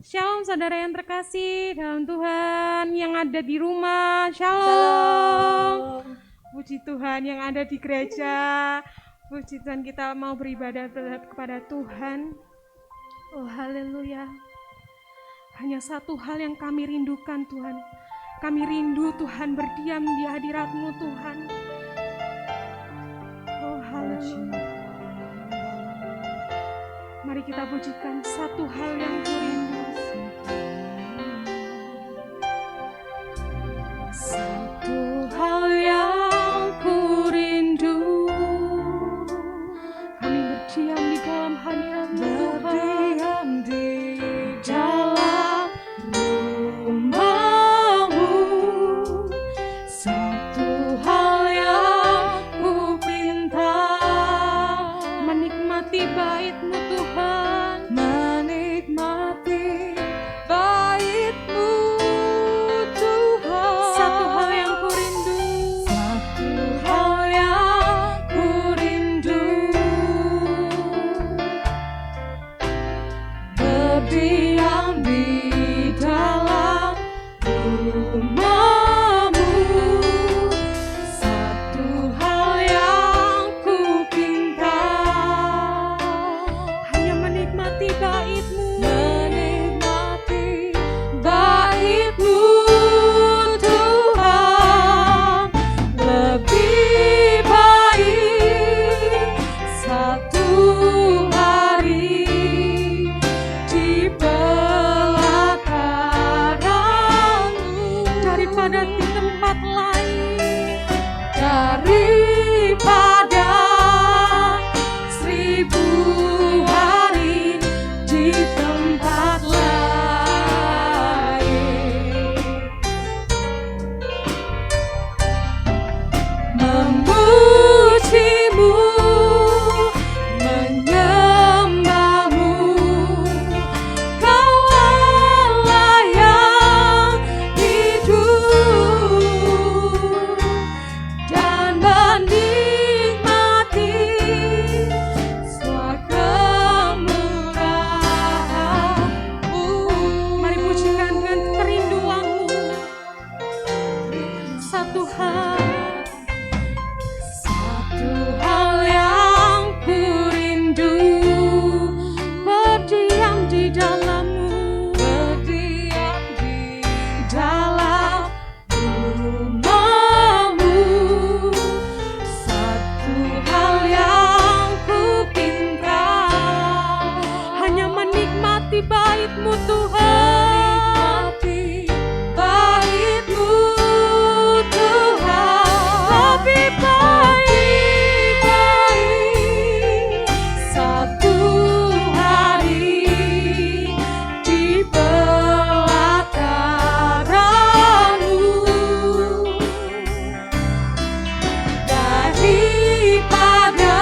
Shalom saudara yang terkasih dalam Tuhan, yang ada di rumah, shalom. Shalom. Puji Tuhan yang ada di gereja, puji Tuhan, kita mau beribadah kepada Tuhan. Oh haleluya. Hanya satu hal yang kami rindukan Tuhan, kami rindu Tuhan berdiam di hadirat-Mu Tuhan. Oh haleluya. Mari kita pujikan satu hal yang ku rindu. Satu hal yang ku rindu, kami berdiam di dalam hadirat-Mu Tuhan, di dalam rumah-Mu. Satu hal yang ku pinta, menikmati bait-Mu Tuhan, menikmati bait-Mu Tuhan. Satu hal yang ku rindu, satu hal yang ku rindu, berdiam di dalam rumah-Mu. Satu hal yang ku pinta, hanya menikmati bait-Mu, menikmati bait-Mu Tuhan. Lebih baik satu hari di belakang-Mu daripada di tempat lain, daripada 1000 hari di tempat lain. Memuji-Mu, menyembah-Mu, Kau Allah yang hidup, dan menikmati semua kemurahan-Mu. Mari pujikan dengan kerinduan-Mu. Satu hal yang ku rindu, berdiam di dalam-Mu, berdiam di dalam rumah-Mu. Satu hal yang ku pinta, hanya menikmati bait-Mu Tuhan, bait-Mu Tuhan. Lebih baik satu hari di belakang-Mu, daripada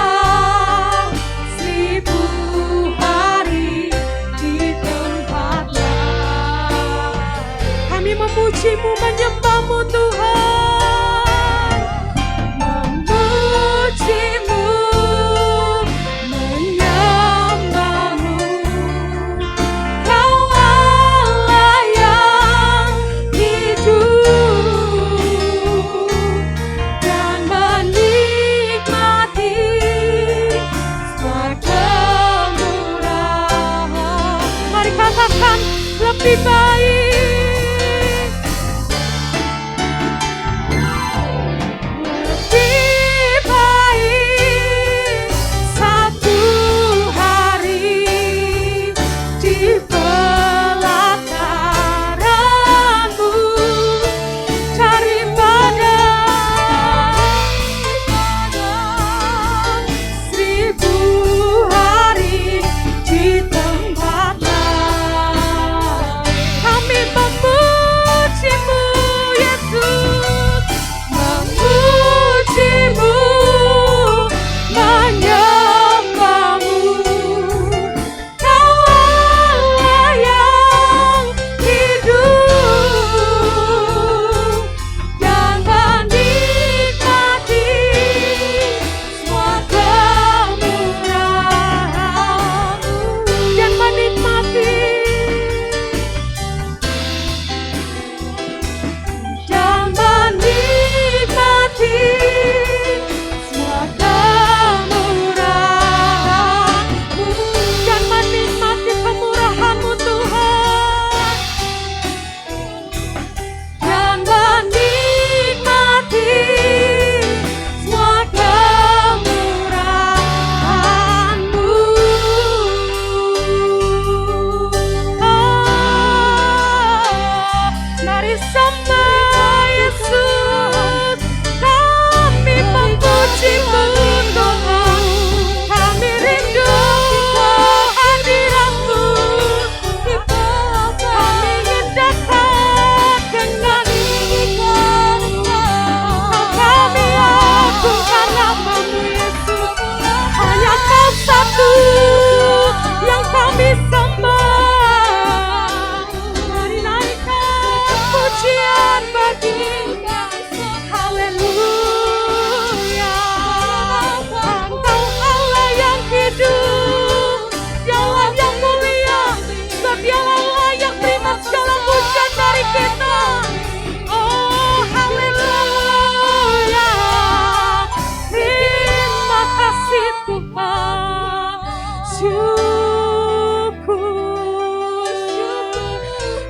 1000 hari di tempat lain. Kami memuji-Mu, menyembah-Mu Tuhan, memuji-Mu, menyembah-Mu, Kau Allah yang hidup, dan menikmati semua kemurahan. Mari katakan, lebih baik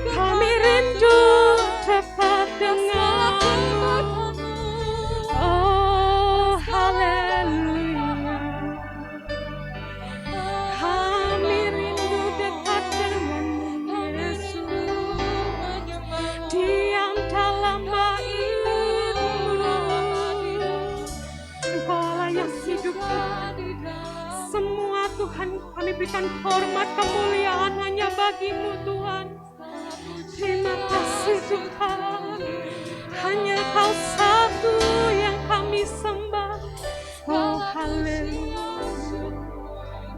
Kami rindu dekat denganmu. Oh haleluya. Kami rindu dekat denganmu Yesus. Diam dalam bait-Mu. Engkau Allah yang hidup. Semua Tuhan kami berikan hormat kemuliaan hanya bagi-Mu Tuhan. Terima kasih Tuhan. Hanya Kau satu yang kami sembah. Oh haleluya.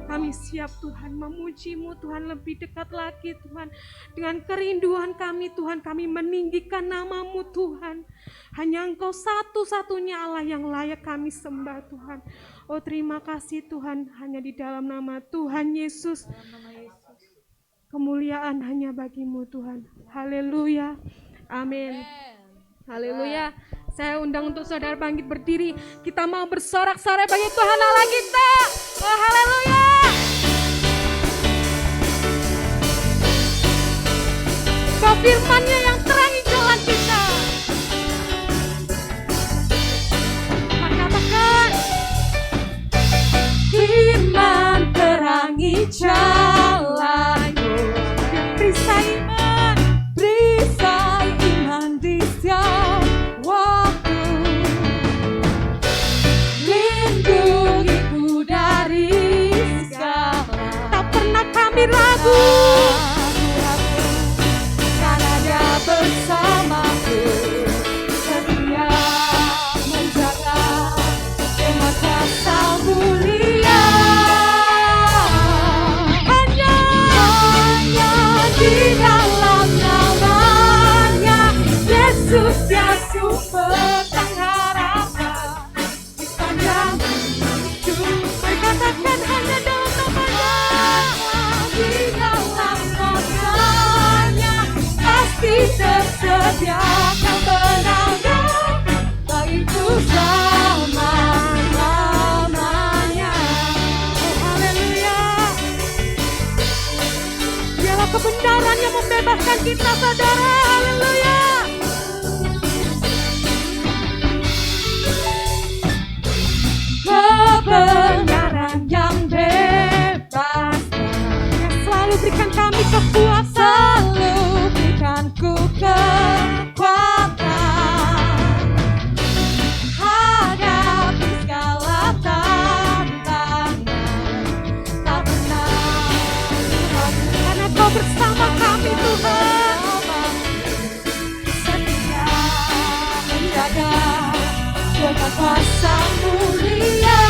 Kami siap Tuhan memuji-Mu Tuhan, lebih dekat lagi Tuhan. Dengan kerinduan kami Tuhan, kami meninggikan nama-Mu Tuhan. Hanya Engkau satu-satunya Allah yang layak kami sembah Tuhan. Oh terima kasih Tuhan, hanya di dalam nama Tuhan Yesus. Kemuliaan hanya bagi-Mu Tuhan. Haleluya. Amin. Haleluya. Saya undang untuk saudara bangkit berdiri. Kita mau bersorak-sorai bagi Tuhan Allah kita. Oh haleluya. Kau firman-Nya yang terangi jalan kita. Katakan. Firman terangi jalanku. Perisai iman. Perisai iman di setiap waktu. Lindungiku dari segala. Tak pernah kami ragu. Karena Dia bersamaku. Setia menjaga dengan kuasa mulia. Hanya di dalam nama-Nya Yesus dia sumber pengharapan di sepanjang hidup. Katakan hanya dalam nama-Nya, di dalam nama-Nya pasti tersedia kemenangan bagiku selama-lamanya. Oh haleluya. Dialah kebenaran yang membebaskan kita saudara. Haleluya. Kebenaran yang bebas yang selalu berikan kami kekuatan. Selalu berikanku kekuatan hadapi segala tantangan. Tak pernah ragu karena Kau bersama kami Tuhan. Setia menjaga dengan kuasa mulia.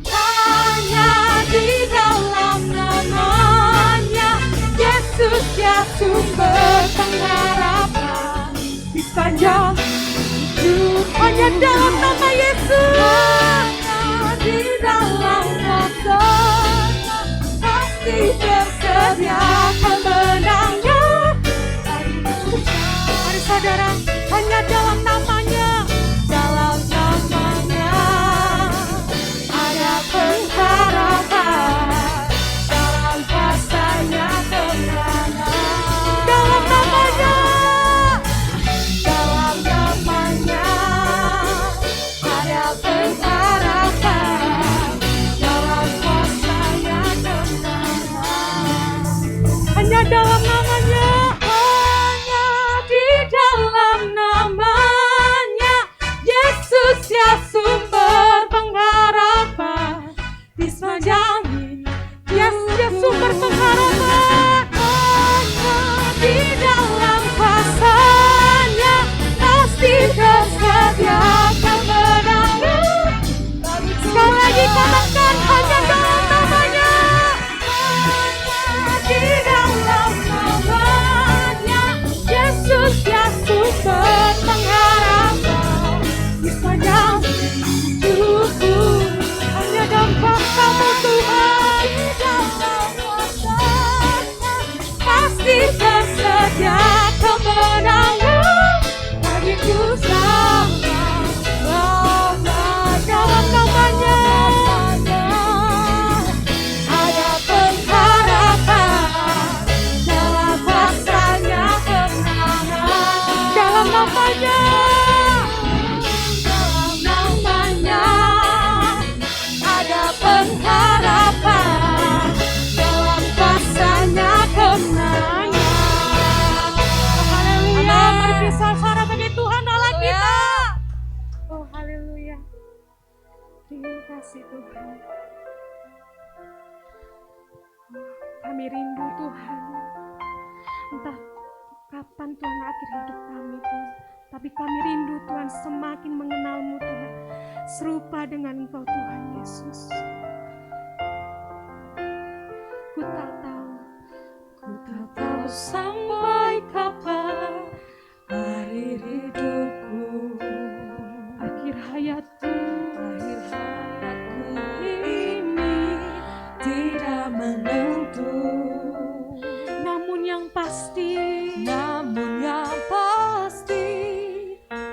Hanya di dalam nama-Nya Yesus dia sumber pengharapan di sepanjang hidup. Hanya dalam nama Yesus. Hanya di dalam nama-Nya pasti tersedia kemenangan. Mari saudara, hanya dalam nama-Nya, dalam nama-Nya ada pengharapan, dalam kuasa-Nya kemenangan. Dalam nama-Nya, dalam nama-Nya ada pengharapan, dalam kuasa-Nya kemenangan. Hanya dalam nama-Nya, hanya di dalam nama-Nya kasih Tuhan. Kami rindu Tuhan. Entah kapan Tuhan akhir hidup kami Tuhan, tapi kami rindu Tuhan semakin mengenal-Mu Tuhan, serupa dengan Engkau Tuhan Yesus. Ku tak tahu sampai kapan akhir hidupku, akhir hayatku ini tidak menentu. Namun yang pasti,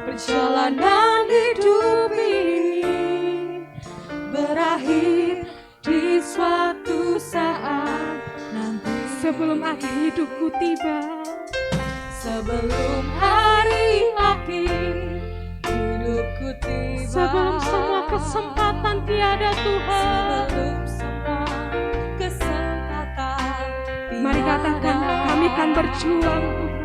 perjalanan hidup ini berakhir di suatu saat nanti. Sebelum akhir hidupku tiba, sebelum hari akhir hidupku tiba, sebelum semua kesempatan tiada Tuhan, sebelum semua kesempatan tiada. Mari katakan, kami kan berjuang Tuhan.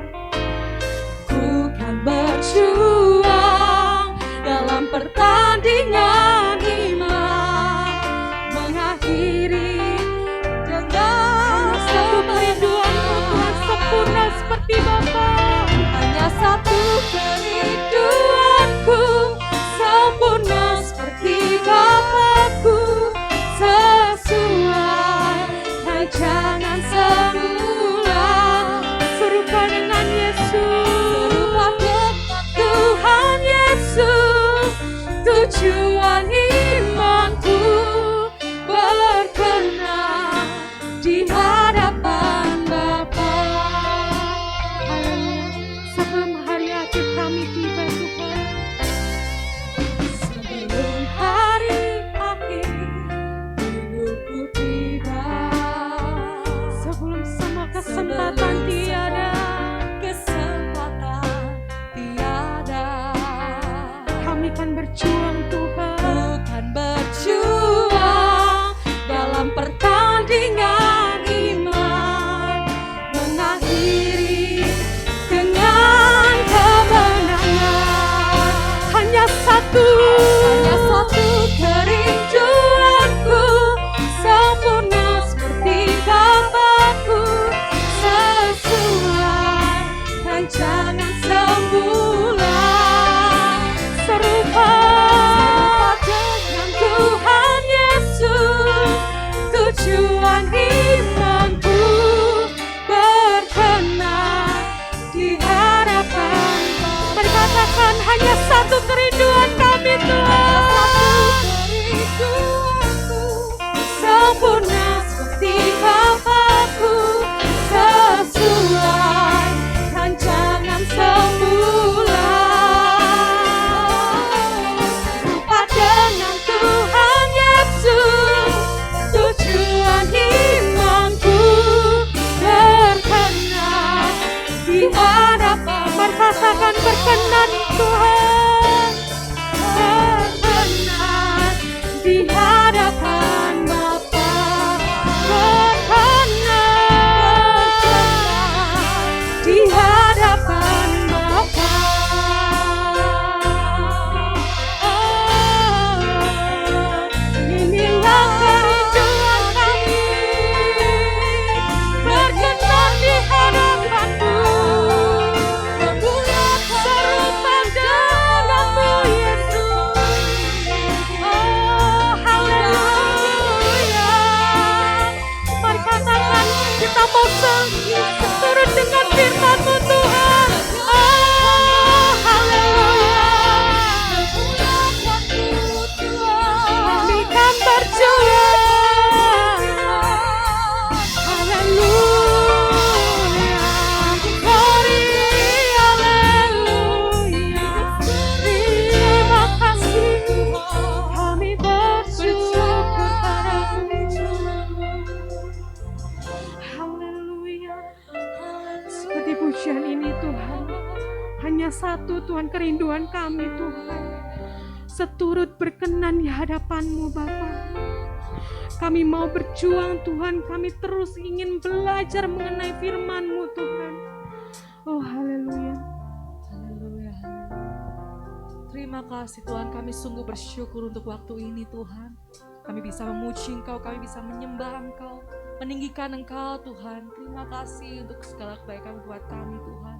Ku kan berjuang dalam pertandingan iman, mengakhiri dengan satu kerinduanku Tuhan, sempurna seperti Bapa. Hanya satu kerinduanku, sempurna seperti Bapakku, sesuai rancangan semula, serupa dengan Yesus, serupa dengan Tuhan Yesus. Tujuan imanku berkenan di hadapan Bapa. Sebelum hari akhir kami tiba Tuhan, sebelum hari akhir hidupku tiba, sebelum semua kesempatan tiada, kami kan berjuang Tuhan. Bukan berjuang dalam pertandingan iman, mengakhiri dengan kemenangan. Hanya satu kerinduanku, sempurna seperti Bapakku, sesuai rancangan semula, serupa dengan Tuhan Yesus. Tujuan imanku berkenan di hadapan Bapa. Mari katakan, hanya satu kerinduan kami Tuhan, sempurna seperti Bapakku, sesuai rancangan semula, serupa dengan Tuhan Yesus. Tujuan imanku berkenan di hadapan. Mari katakan, berkenan Tuhan, berkenan di hadapan Bapa, berkenan di hadapan Bapa. Inilah kerinduan kami, berkenan di hadapan-Mu, serupa denganmu Yesus. Oh haleluya. Mari katakan, kita mau seturut dengan firman-Mu Tuhan. Oh haleluya. Kami kan berjuang. Haleluya. Glory, haleluya. Terima kasih. Kami bersyukur padamu. Haleluya. Seperti pujian ini Tuhan, hanya satu Tuhan kerinduan kami Tuhan, seturut berkenan di hadapan-Mu Bapa. Kami mau berjuang Tuhan, kami terus ingin belajar mengenai firman-Mu Tuhan. Oh haleluya. Haleluya, haleluya. Terima kasih Tuhan, kami sungguh bersyukur untuk waktu ini Tuhan. Kami bisa memuji Engkau, kami bisa menyembah Engkau, meninggikan Engkau Tuhan. Terima kasih untuk segala kebaikan buat kami Tuhan.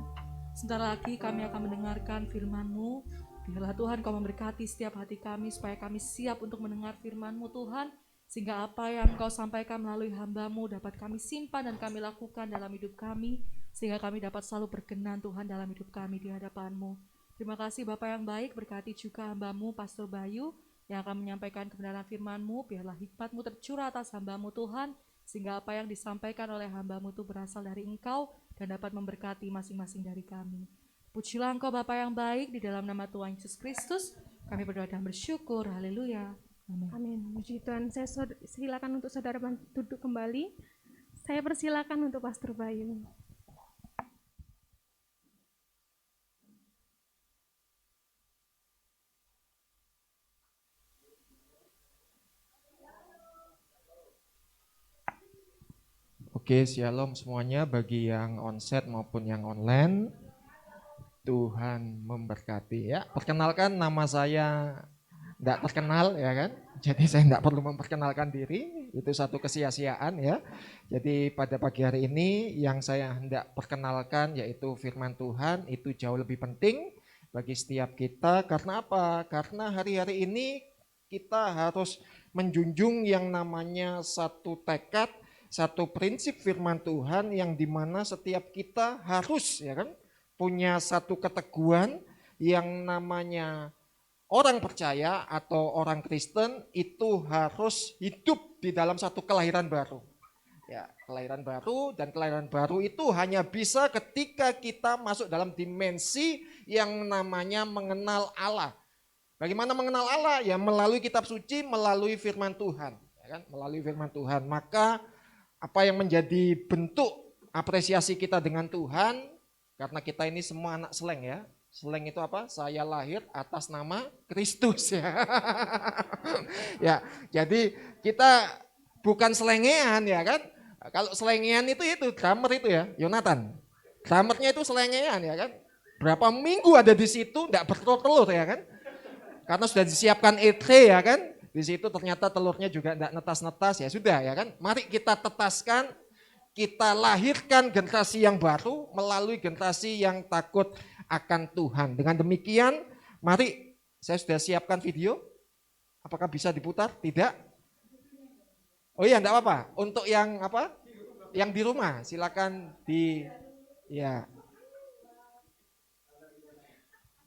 Sebentar lagi kami akan mendengarkan firman-Mu. Biarlah Tuhan Kau memberkati setiap hati kami supaya kami siap untuk mendengar firman-Mu Tuhan. Sehingga apa yang Kau sampaikan melalui hamba-Mu dapat kami simpan dan kami lakukan dalam hidup kami. Sehingga kami dapat selalu berkenan Tuhan dalam hidup kami di hadapan-Mu. Terima kasih Bapak yang baik, berkati juga hamba-Mu Pastor Bayu yang akan menyampaikan kebenaran firman-Mu. Biarlah hikmat-Mu tercurah atas hamba-Mu Tuhan, sehingga apa yang disampaikan oleh hamba-Mu itu berasal dari Engkau dan dapat memberkati masing-masing dari kami. Pujilah Engkau Bapa yang baik, di dalam nama Tuhan Yesus Kristus kami berdoa dan bersyukur. Haleluya. Amin. Amin. Puji Tuhan. Saya silakan untuk saudara duduk kembali. Saya persilakan untuk Pastor Bayu. Oke, shalom semuanya bagi yang onset maupun yang online. Tuhan memberkati ya. Perkenalkan, nama saya enggak terkenal ya kan. Jadi saya enggak perlu memperkenalkan diri, itu satu kesia-siaan ya. Jadi pada pagi hari ini yang saya hendak perkenalkan yaitu firman Tuhan, itu jauh lebih penting bagi setiap kita. Karena apa? Karena hari-hari ini kita harus menjunjung yang namanya satu tekad, satu prinsip firman Tuhan yang dimana setiap kita harus ya kan punya satu keteguhan yang namanya orang percaya atau orang Kristen itu harus hidup di dalam satu kelahiran baru. Ya, kelahiran baru, dan kelahiran baru itu hanya bisa ketika kita masuk dalam dimensi yang namanya mengenal Allah. Bagaimana mengenal Allah? Ya melalui kitab suci, melalui firman Tuhan, ya kan? Melalui firman Tuhan. Maka apa yang menjadi bentuk apresiasi kita dengan Tuhan, karena kita ini semua anak seleng ya. Seleng itu apa? Saya lahir atas nama Kristus ya. Ya, jadi kita bukan selengean ya kan. Kalau selengean itu drummer itu ya, Yonatan. Drummernya itu selengean ya kan. Berapa minggu ada di situ enggak bertelur-telur ya kan. Karena sudah disiapkan ET ya kan. Di situ ternyata telurnya juga enggak netas-netas, ya sudah ya kan. Mari kita tetaskan, kita lahirkan generasi yang baru melalui generasi yang takut akan Tuhan. Dengan demikian, mari saya sudah siapkan video. Apakah bisa diputar? Tidak? Oh iya, enggak apa-apa. Untuk yang apa? Yang di rumah, silakan ya.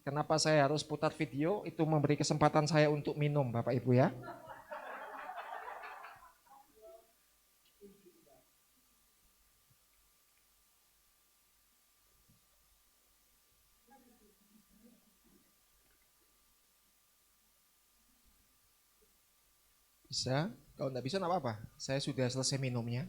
Kenapa saya harus putar video? Itu memberi kesempatan saya untuk minum, Bapak Ibu ya. Bisa? Kalau enggak bisa enggak apa-apa. Saya sudah selesai minumnya.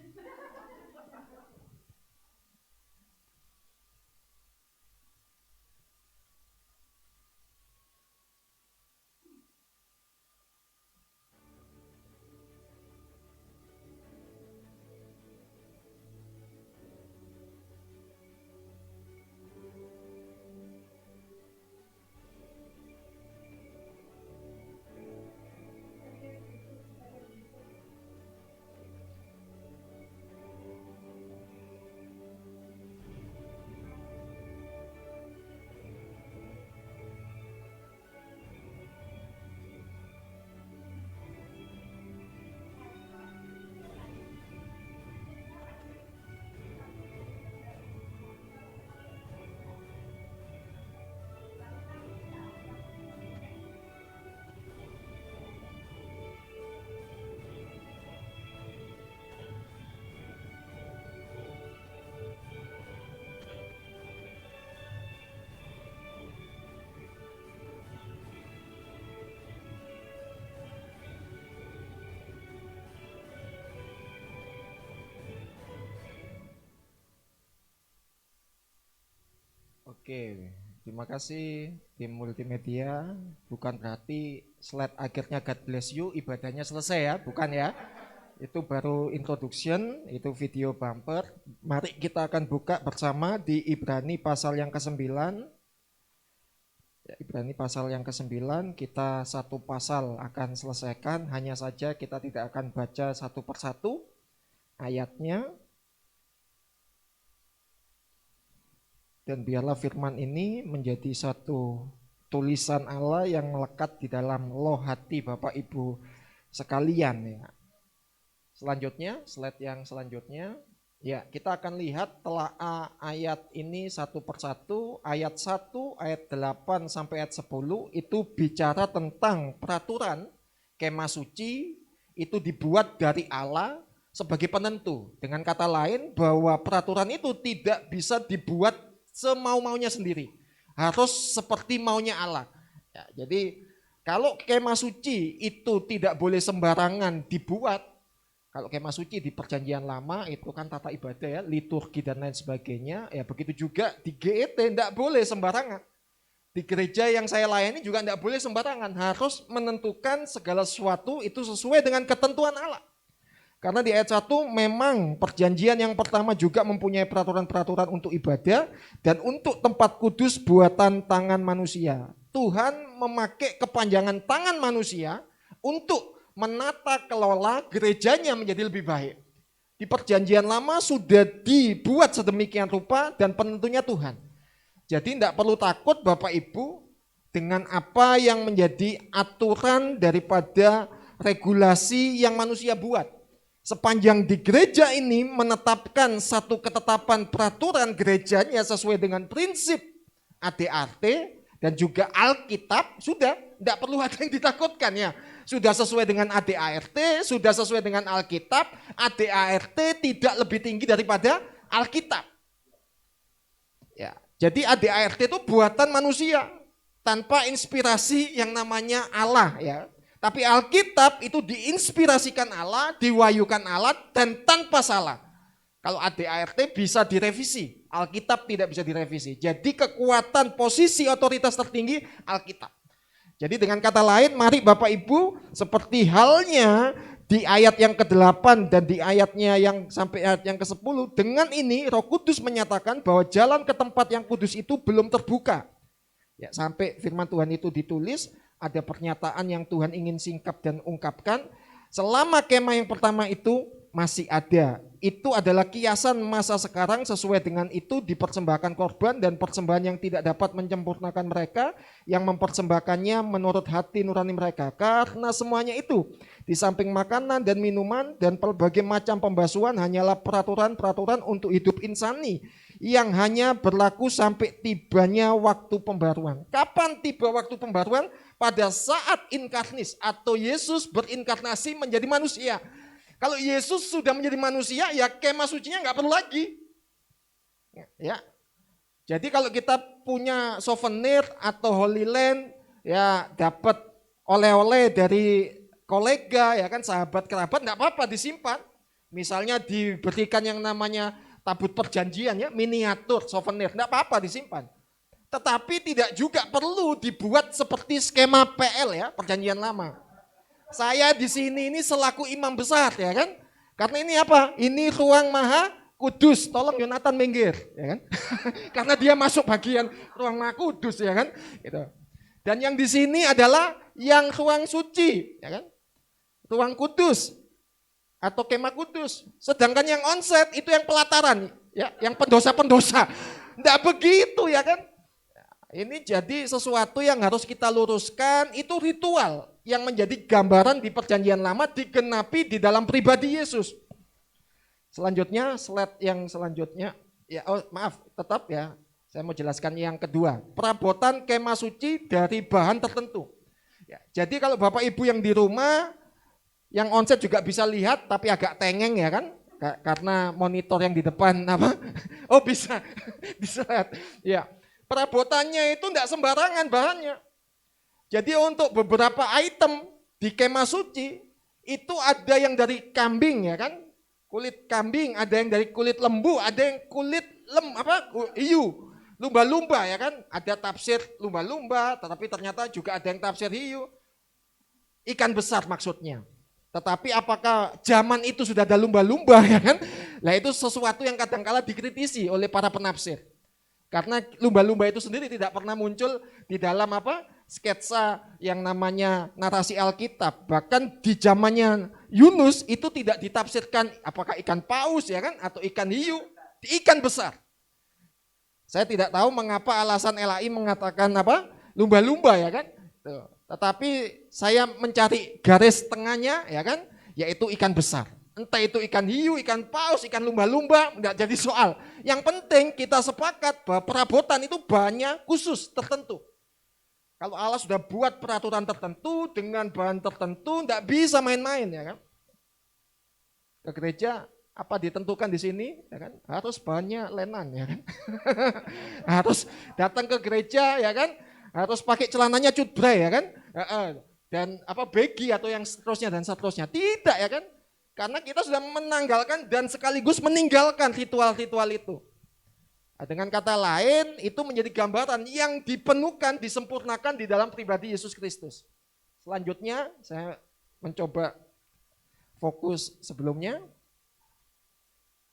Oke, terima kasih tim multimedia. Bukan berarti slide akhirnya God bless you, ibadahnya selesai ya, bukan ya. Itu baru introduction, itu video bumper. Mari kita akan buka bersama di Ibrani pasal yang ke-9. Ya, Ibrani pasal yang ke-9, kita satu pasal akan selesaikan, hanya saja kita tidak akan baca satu persatu ayatnya. Dan biarlah firman ini menjadi satu tulisan Allah yang melekat di dalam loh hati Bapak Ibu sekalian ya. Selanjutnya, slide yang selanjutnya. Ya, kita akan lihat telaah ayat ini satu persatu. Ayat 1, ayat 8 sampai ayat 10 itu bicara tentang peraturan kemah suci itu dibuat dari Allah sebagai penentu. Dengan kata lain bahwa peraturan itu tidak bisa dibuat semau-maunya sendiri. Harus seperti maunya Allah. Ya, jadi kalau kemah suci itu tidak boleh sembarangan dibuat. Kalau kemah suci di perjanjian lama itu kan tata ibadah ya, liturgi dan lain sebagainya. Ya begitu juga di GET tidak boleh sembarangan. Di gereja yang saya layani juga tidak boleh sembarangan. Harus menentukan segala sesuatu itu sesuai dengan ketentuan Allah. Karena di ayat 1 memang perjanjian yang pertama juga mempunyai peraturan-peraturan untuk ibadah dan untuk tempat kudus buatan tangan manusia. Tuhan memakai kepanjangan tangan manusia untuk menata kelola gerejanya menjadi lebih baik. Di perjanjian lama sudah dibuat sedemikian rupa dan penentunya Tuhan. Jadi tidak perlu takut Bapak Ibu dengan apa yang menjadi aturan daripada regulasi yang manusia buat. Sepanjang di gereja ini menetapkan satu ketetapan peraturan gerejanya sesuai dengan prinsip ADART dan juga Alkitab, sudah tidak perlu ada yang ditakutkan ya. Sudah sesuai dengan ADART, sudah sesuai dengan Alkitab, ADART tidak lebih tinggi daripada Alkitab. Ya, jadi ADART itu buatan manusia tanpa inspirasi yang namanya Allah ya. Tapi Alkitab itu diinspirasikan Allah, diwahyukan Allah dan tanpa salah. Kalau ADART bisa direvisi, Alkitab tidak bisa direvisi. Jadi kekuatan posisi otoritas tertinggi Alkitab. Jadi dengan kata lain, mari Bapak Ibu seperti halnya di ayat yang ke-8 dan di ayatnya yang sampai ayat yang ke-10, dengan ini Roh Kudus menyatakan bahwa jalan ke tempat yang kudus itu belum terbuka. Ya, sampai firman Tuhan itu ditulis, ada pernyataan yang Tuhan ingin singkap dan ungkapkan. Selama kemah yang pertama itu masih ada. Itu adalah kiasan masa sekarang, sesuai dengan itu dipersembahkan korban dan persembahan yang tidak dapat menyempurnakan mereka, yang mempersembahkannya menurut hati nurani mereka. Karena semuanya itu, di samping makanan dan minuman dan berbagai macam pembasuhan hanyalah peraturan-peraturan untuk hidup insani yang hanya berlaku sampai tibanya waktu pembaruan. Kapan tiba waktu pembaruan? Pada saat inkarnis atau Yesus berinkarnasi menjadi manusia. Kalau Yesus sudah menjadi manusia, ya kemah sucinya nggak perlu lagi. Ya. Jadi kalau kita punya souvenir atau Holy Land, ya dapat oleh-oleh dari kolega, ya kan sahabat kerabat, nggak apa-apa disimpan. Misalnya diberikan yang namanya tabut perjanjian, ya miniatur souvenir, nggak apa-apa disimpan. Tetapi tidak juga perlu dibuat seperti skema PL ya, perjanjian lama. Saya di sini ini selaku imam besar ya kan. Karena ini apa? Ini ruang maha kudus. Tolong Yonatan minggir ya kan. Karena dia masuk bagian ruang maha kudus ya kan. Gitu. Dan yang di sini adalah yang ruang suci ya kan. Ruang kudus atau kemah kudus. Sedangkan yang onset itu yang pelataran ya, yang pendosa-pendosa. Enggak begitu ya kan. Ini jadi sesuatu yang harus kita luruskan, itu ritual yang menjadi gambaran di perjanjian lama digenapi di dalam pribadi Yesus. Selanjutnya, slide yang selanjutnya, ya maaf tetap ya, saya mau jelaskan yang kedua. Perabotan kemah suci dari bahan tertentu. Ya, jadi kalau Bapak Ibu yang di rumah, yang onset juga bisa lihat tapi agak tengeng ya kan, karena monitor yang di depan apa? Oh bisa, bisa lihat. Ya. Perabotannya itu tidak sembarangan bahannya. Jadi untuk beberapa item di kemah suci itu ada yang dari kambing ya kan, kulit kambing, ada yang dari kulit lembu, ada yang kulit hiu, lumba-lumba ya kan. Ada tafsir lumba-lumba, tetapi ternyata juga ada yang tafsir hiu. Ikan besar maksudnya. Tetapi apakah zaman itu sudah ada lumba-lumba ya kan? Nah itu sesuatu yang kadang-kala dikritisi oleh para penafsir. Karena lumba-lumba itu sendiri tidak pernah muncul di dalam apa? Sketsa yang namanya narasi Alkitab. Bahkan di zamannya Yunus itu tidak ditafsirkan apakah ikan paus ya kan atau ikan hiu, ikan besar. Saya tidak tahu mengapa alasan LAI mengatakan apa? Lumba-lumba ya kan. Tuh. Tetapi saya mencari garis tengahnya ya kan, yaitu ikan besar. Entah itu ikan hiu, ikan paus, ikan lumba-lumba, enggak jadi soal. Yang penting kita sepakat bahwa perabotan itu banyak khusus tertentu. Kalau Allah sudah buat peraturan tertentu dengan bahan tertentu, enggak bisa main-main ya kan. Ke gereja apa ditentukan di sini ya kan? Harus bahannya lenan ya kan. Harus datang ke gereja ya kan? Harus pakai celananya cutbray ya kan? Dan apa begi atau yang seterusnya dan seterusnya. Tidak ya kan? Karena kita sudah menanggalkan dan sekaligus meninggalkan ritual-ritual itu. Dengan kata lain, itu menjadi gambaran yang dipenuhkan, disempurnakan di dalam pribadi Yesus Kristus. Selanjutnya, saya mencoba fokus sebelumnya.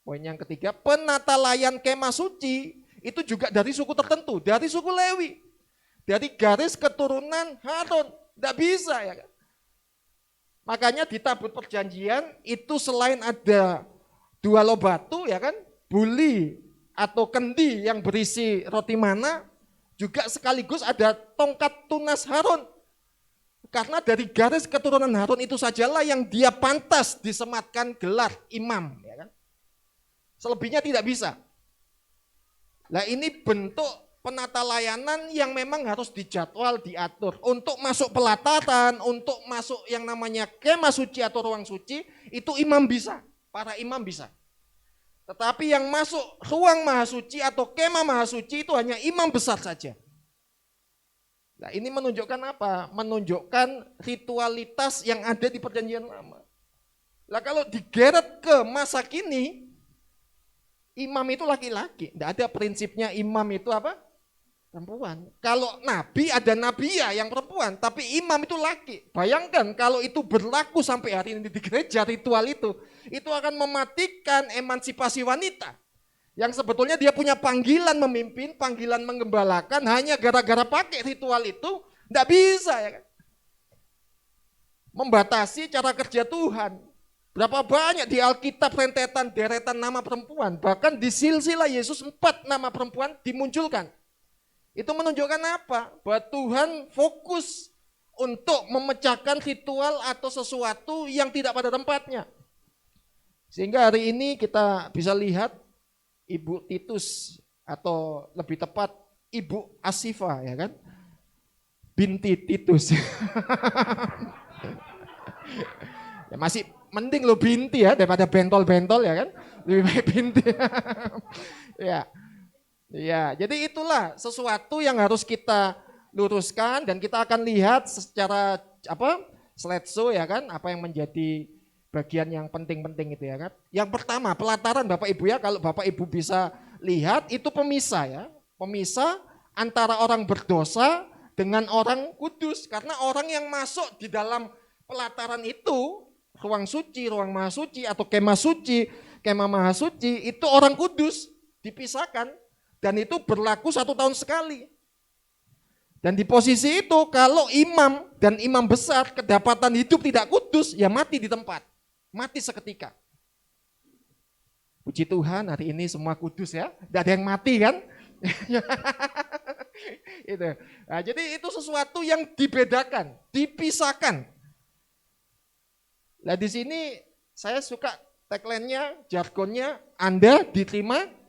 Poin yang ketiga, penatalayan kemah suci itu juga dari suku tertentu, dari suku Lewi. Dari garis keturunan Harun. Tidak bisa ya kan. Makanya di tabut perjanjian itu selain ada 2 loh batu ya kan, buli atau kendi yang berisi roti mana, juga sekaligus ada tongkat tunas Harun. Karena dari garis keturunan Harun itu sajalah yang dia pantas disematkan gelar imam. Ya kan? Selebihnya tidak bisa. Nah ini bentuk penata layanan yang memang harus dijadwal, diatur. Untuk masuk pelataran, untuk masuk yang namanya kemah suci atau ruang suci, itu imam bisa, para imam bisa. Tetapi yang masuk ruang maha suci atau kemah maha suci itu hanya imam besar saja. Nah ini menunjukkan apa? Menunjukkan ritualitas yang ada di perjanjian lama. Nah kalau digeret ke masa kini, imam itu laki-laki. Tidak ada prinsipnya imam itu apa? Perempuan. Kalau nabi ada nabiya yang perempuan, tapi imam itu laki. Bayangkan kalau itu berlaku sampai hari ini di gereja ritual itu akan mematikan emansipasi wanita. Yang sebetulnya dia punya panggilan memimpin, panggilan menggembalakan, hanya gara-gara pakai ritual itu, tidak bisa ya kan. Membatasi cara kerja Tuhan. Berapa banyak di Alkitab rentetan deretan nama perempuan, bahkan di silsilah Yesus 4 nama perempuan dimunculkan. Itu menunjukkan apa? Bahwa Tuhan fokus untuk memecahkan ritual atau sesuatu yang tidak pada tempatnya. Sehingga hari ini kita bisa lihat Ibu Titus atau lebih tepat Ibu Asifa ya kan? Binti Titus. Ya masih mending lo binti ya daripada bentol-bentol ya kan? Lebih baik binti. Ya. Ya, jadi itulah sesuatu yang harus kita luruskan dan kita akan lihat secara slideshow ya kan, apa yang menjadi bagian yang penting-penting itu ya kan. Yang pertama, pelataran Bapak Ibu ya, kalau Bapak Ibu bisa lihat itu pemisah ya. Pemisah antara orang berdosa dengan orang kudus, karena orang yang masuk di dalam pelataran itu, ruang suci, ruang maha suci atau kemah suci, kemah maha suci itu orang kudus dipisahkan. Dan itu berlaku 1 tahun sekali. Dan di posisi itu kalau imam dan imam besar kedapatan hidup tidak kudus, ya mati di tempat. Mati seketika. Puji Tuhan hari ini semua kudus ya. Tidak ada yang mati kan. Itu. Nah, jadi itu sesuatu yang dibedakan, dipisahkan. Nah di sini saya suka tagline-nya, jargonnya, Anda diterima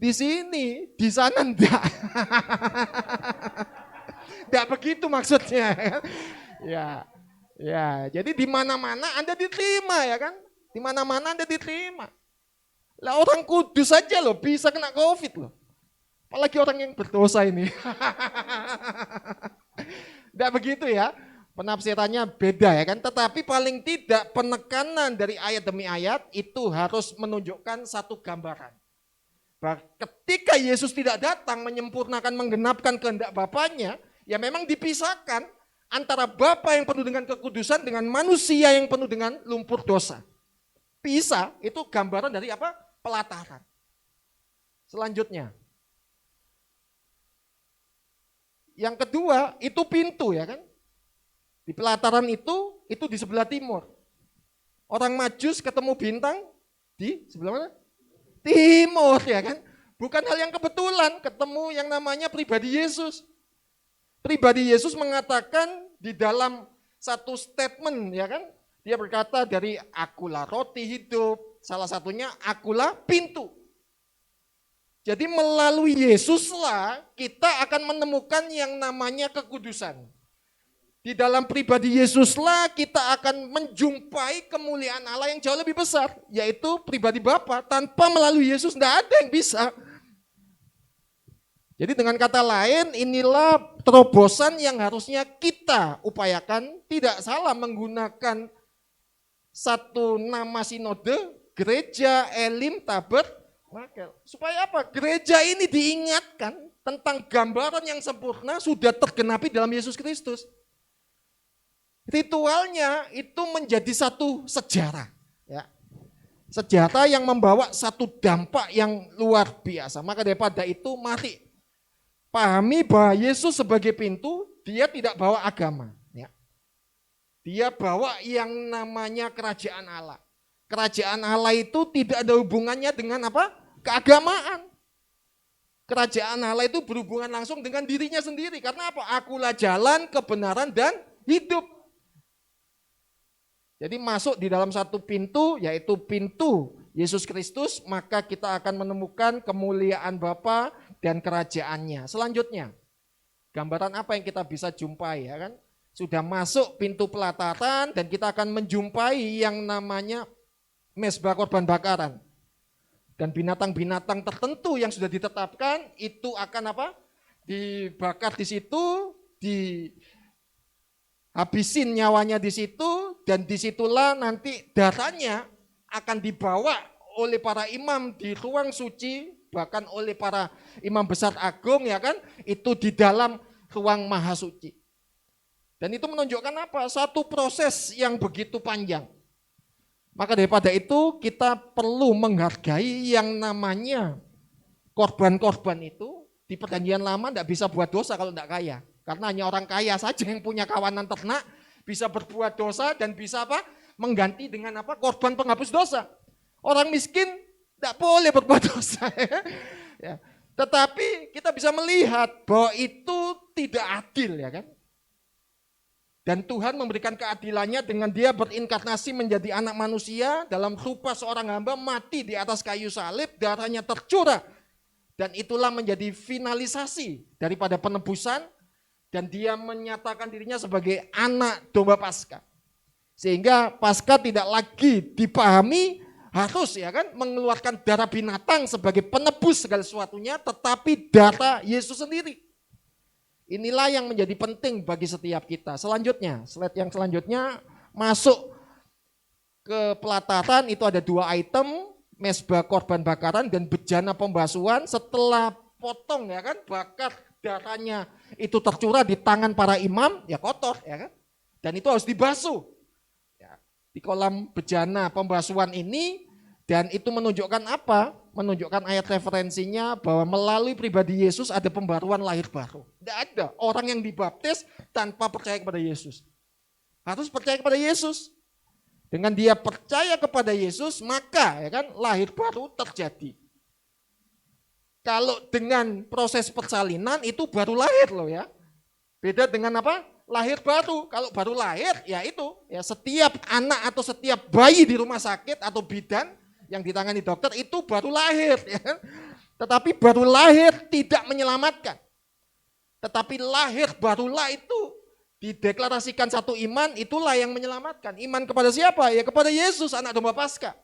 di sini, di sana enggak. Enggak begitu maksudnya. Ya. Ya, jadi di mana-mana Anda diterima ya kan? Di mana-mana Anda diterima. Lah orang kudus saja loh bisa kena Covid loh. Apalagi orang yang berdosa ini. Enggak begitu ya. Penafsirannya beda ya kan, tetapi paling tidak penekanan dari ayat demi ayat itu harus menunjukkan satu gambaran. Ketika Yesus tidak datang menyempurnakan, menggenapkan kehendak Bapaknya, ya memang dipisahkan antara Bapa yang penuh dengan kekudusan dengan manusia yang penuh dengan lumpur dosa. Pisah, itu gambaran dari apa? Pelataran. Selanjutnya, Yang kedua, itu pintu ya kan. Di pelataran itu di sebelah timur. Orang Majus ketemu bintang di sebelah mana? Timur ya kan. Bukan hal yang kebetulan ketemu yang namanya pribadi Yesus. Pribadi Yesus mengatakan di dalam satu statement ya kan. Dia berkata dari akulah roti hidup, salah satunya akulah pintu. Jadi melalui Yesuslah kita akan menemukan yang namanya kekudusan. Di dalam pribadi Yesuslah kita akan menjumpai kemuliaan Allah yang jauh lebih besar, yaitu pribadi Bapa. Tanpa melalui Yesus tidak ada yang bisa. Jadi dengan kata lain, inilah terobosan yang harusnya kita upayakan. Tidak salah menggunakan satu nama sinode, gereja, elim, tabernakel. Supaya apa? Gereja ini diingatkan tentang gambaran yang sempurna sudah tergenapi dalam Yesus Kristus. Ritualnya itu menjadi satu sejarah. Ya. Sejarah yang membawa satu dampak yang luar biasa. Maka daripada itu mari pahami bahwa Yesus sebagai pintu, dia tidak bawa agama. Ya. Dia bawa yang namanya kerajaan Allah. Kerajaan Allah itu tidak ada hubungannya dengan apa? Keagamaan. Kerajaan Allah itu berhubungan langsung dengan dirinya sendiri. Karena apa? Akulah jalan, kebenaran, dan hidup. Jadi masuk di dalam satu pintu, yaitu pintu Yesus Kristus, maka kita akan menemukan kemuliaan Bapa dan kerajaannya. Selanjutnya, gambaran apa yang kita bisa jumpai ya kan? Sudah masuk pintu pelataran dan kita akan menjumpai yang namanya mezbah korban bakaran. Dan binatang-binatang tertentu yang sudah ditetapkan itu akan apa? Dibakar di situ, habisin nyawanya di situ, dan disitulah nanti darahnya akan dibawa oleh para imam di ruang suci, bahkan oleh para imam besar agung ya kan, itu di dalam ruang maha suci. Dan itu menunjukkan apa? Satu proses yang begitu panjang. Maka daripada itu kita perlu menghargai yang namanya korban-korban itu. Di perjanjian lama tidak bisa buat dosa kalau tidak kaya. Karena hanya orang kaya saja yang punya kawanan ternak bisa berbuat dosa dan bisa apa? Mengganti dengan apa? Korban penghapus dosa. Orang miskin tidak boleh berbuat dosa. Ya. Tetapi kita bisa melihat bahwa itu tidak adil ya kan. Dan Tuhan memberikan keadilannya dengan dia berinkarnasi menjadi anak manusia dalam rupa seorang hamba mati di atas kayu salib, darahnya tercurah. Dan itulah menjadi finalisasi daripada penebusan. Dan dia menyatakan dirinya sebagai anak domba Paskah. Sehingga Paskah tidak lagi dipahami harus ya kan mengeluarkan darah binatang sebagai penebus segala sesuatunya, tetapi darah Yesus sendiri. Inilah yang menjadi penting bagi setiap kita. Selanjutnya, slide yang selanjutnya masuk ke pelataran itu ada 2 item, mezbah korban bakaran dan bejana pembasuhan. Setelah potong ya kan, bakar darahnya itu tercurah di tangan para imam, ya kotor ya kan. Dan itu harus dibasuh. Ya, di kolam bejana pembasuhan ini, dan itu menunjukkan apa? Menunjukkan ayat referensinya bahwa melalui pribadi Yesus ada pembaruan lahir baru. Tidak ada orang yang dibaptis tanpa percaya kepada Yesus. Harus percaya kepada Yesus. Dengan dia percaya kepada Yesus, maka ya kan lahir baru terjadi. Kalau dengan proses persalinan itu baru lahir loh ya. Beda dengan apa? Lahir baru. Kalau baru lahir ya itu ya setiap anak atau setiap bayi di rumah sakit atau bidan yang ditangani dokter itu baru lahir ya. Tetapi baru lahir tidak menyelamatkan. Tetapi lahir barulah itu dideklarasikan satu iman, itulah yang menyelamatkan. Iman kepada siapa? Ya kepada Yesus, anak domba Paskah.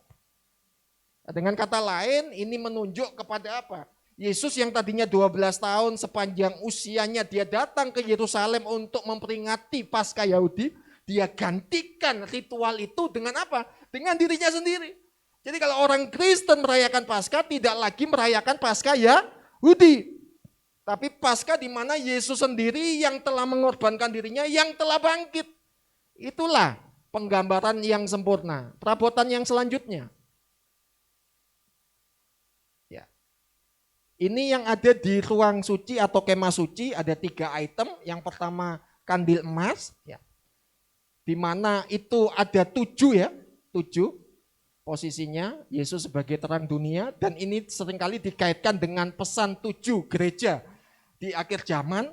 Dengan kata lain ini menunjuk kepada apa? Yesus yang tadinya 12 tahun sepanjang usianya dia datang ke Yerusalem untuk memperingati Paskah Yahudi, dia gantikan ritual itu dengan apa? Dengan dirinya sendiri. Jadi kalau orang Kristen merayakan Paskah tidak lagi merayakan Paskah Yahudi. Tapi Paskah di mana Yesus sendiri yang telah mengorbankan dirinya, yang telah bangkit. Itulah penggambaran yang sempurna. Perabotan yang selanjutnya. Ini yang ada di ruang suci atau kemah suci ada 3 item. Yang pertama kandil emas, ya, di mana itu ada 7 ya, 7 posisinya Yesus sebagai terang dunia, dan ini seringkali dikaitkan dengan pesan 7 gereja di akhir zaman,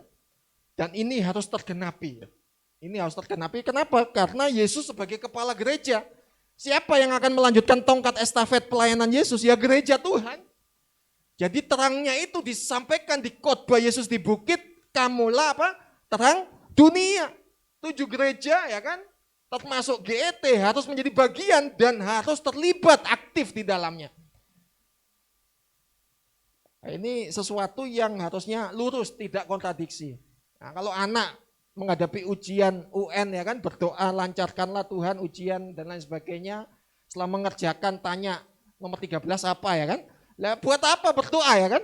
dan ini harus tergenapi. Ini harus tergenapi. Kenapa? Karena Yesus sebagai kepala gereja. Siapa yang akan melanjutkan tongkat estafet pelayanan Yesus? Ya gereja Tuhan. Jadi terangnya itu disampaikan di khotbah Yesus di bukit, kamulah apa? Terang dunia. 7 gereja ya kan, termasuk GET harus menjadi bagian dan harus terlibat aktif di dalamnya. Nah, ini sesuatu yang harusnya lurus, tidak kontradiksi. Nah, kalau anak menghadapi ujian UN ya kan, berdoa lancarkanlah Tuhan ujian dan lain sebagainya. Setelah mengerjakan tanya nomor 13 apa ya kan. Lah buat apa berdoa ya kan?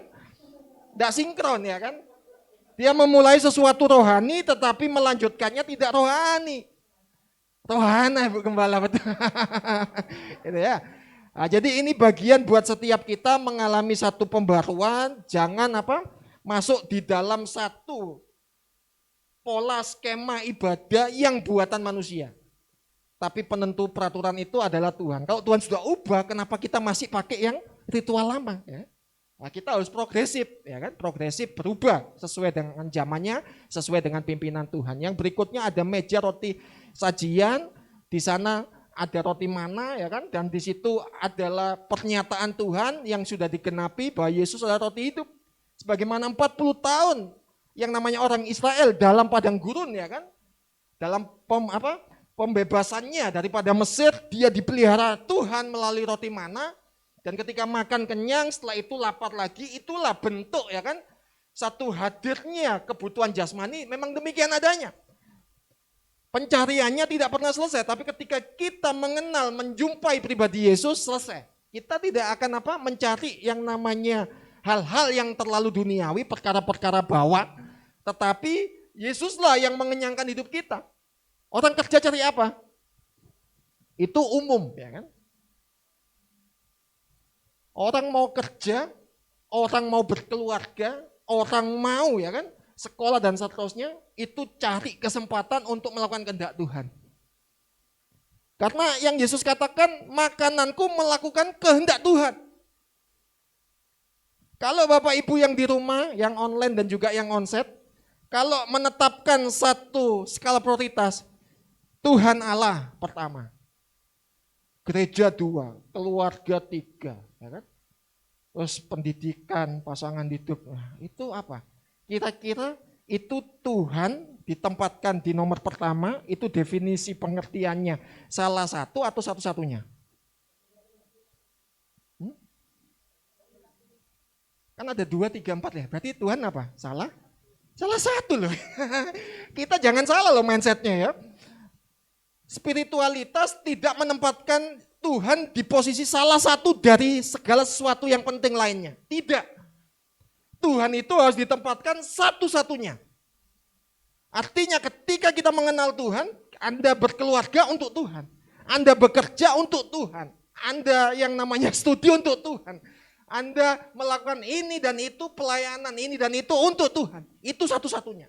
Tidak sinkron ya kan? Dia memulai sesuatu rohani tetapi melanjutkannya tidak rohani. Rohana Bu Gembala betul. Gitu ya. Nah, jadi ini bagian buat setiap kita mengalami satu pembaruan, jangan apa? Masuk di dalam satu pola skema ibadah yang buatan manusia. Tapi penentu peraturan itu adalah Tuhan. Kalau Tuhan sudah ubah, kenapa kita masih pakai yang ritual lama? Ya? Nah, kita harus progresif, ya kan? Progresif berubah sesuai dengan zamannya, sesuai dengan pimpinan Tuhan. Yang berikutnya ada meja roti sajian, di sana ada roti mana, ya kan? Dan di situ adalah pernyataan Tuhan yang sudah digenapi bahwa Yesus adalah roti hidup. Sebagaimana 40 tahun yang namanya orang Israel dalam padang gurun, ya kan? Dalam pembebasannya daripada Mesir, dia dipelihara Tuhan melalui roti mana, dan ketika makan kenyang, setelah itu lapar lagi, itulah bentuk ya kan, satu hadirnya kebutuhan jasmani, memang demikian adanya. Pencariannya tidak pernah selesai, tapi ketika kita mengenal, menjumpai pribadi Yesus, selesai. Kita tidak akan mencari yang namanya hal-hal yang terlalu duniawi, perkara-perkara bawah, tetapi Yesuslah yang mengenyangkan hidup kita. Orang kerja cari apa? Itu umum, ya kan? Orang mau kerja, orang mau berkeluarga, orang mau ya kan, sekolah dan seterusnya, itu cari kesempatan untuk melakukan kehendak Tuhan. Karena yang Yesus katakan, makananku melakukan kehendak Tuhan. Kalau Bapak Ibu yang di rumah, yang online dan juga yang onsite, kalau menetapkan satu skala prioritas, Tuhan Allah pertama, gereja 2, keluarga 3, ya kan? Terus pendidikan, pasangan hidup, nah, itu apa? Kira-kira itu Tuhan ditempatkan di nomor pertama, itu definisi pengertiannya salah satu atau satu-satunya? Kan ada 2, 3, 4 ya, berarti Tuhan apa? Salah? Salah satu loh. Kita jangan salah loh mindsetnya ya. Spiritualitas tidak menempatkan Tuhan di posisi salah satu dari segala sesuatu yang penting lainnya. Tidak. Tuhan itu harus ditempatkan satu-satunya. Artinya ketika kita mengenal Tuhan, Anda berkeluarga untuk Tuhan. Anda bekerja untuk Tuhan. Anda yang namanya studi untuk Tuhan. Anda melakukan ini dan itu, pelayanan ini dan itu untuk Tuhan. Itu satu-satunya.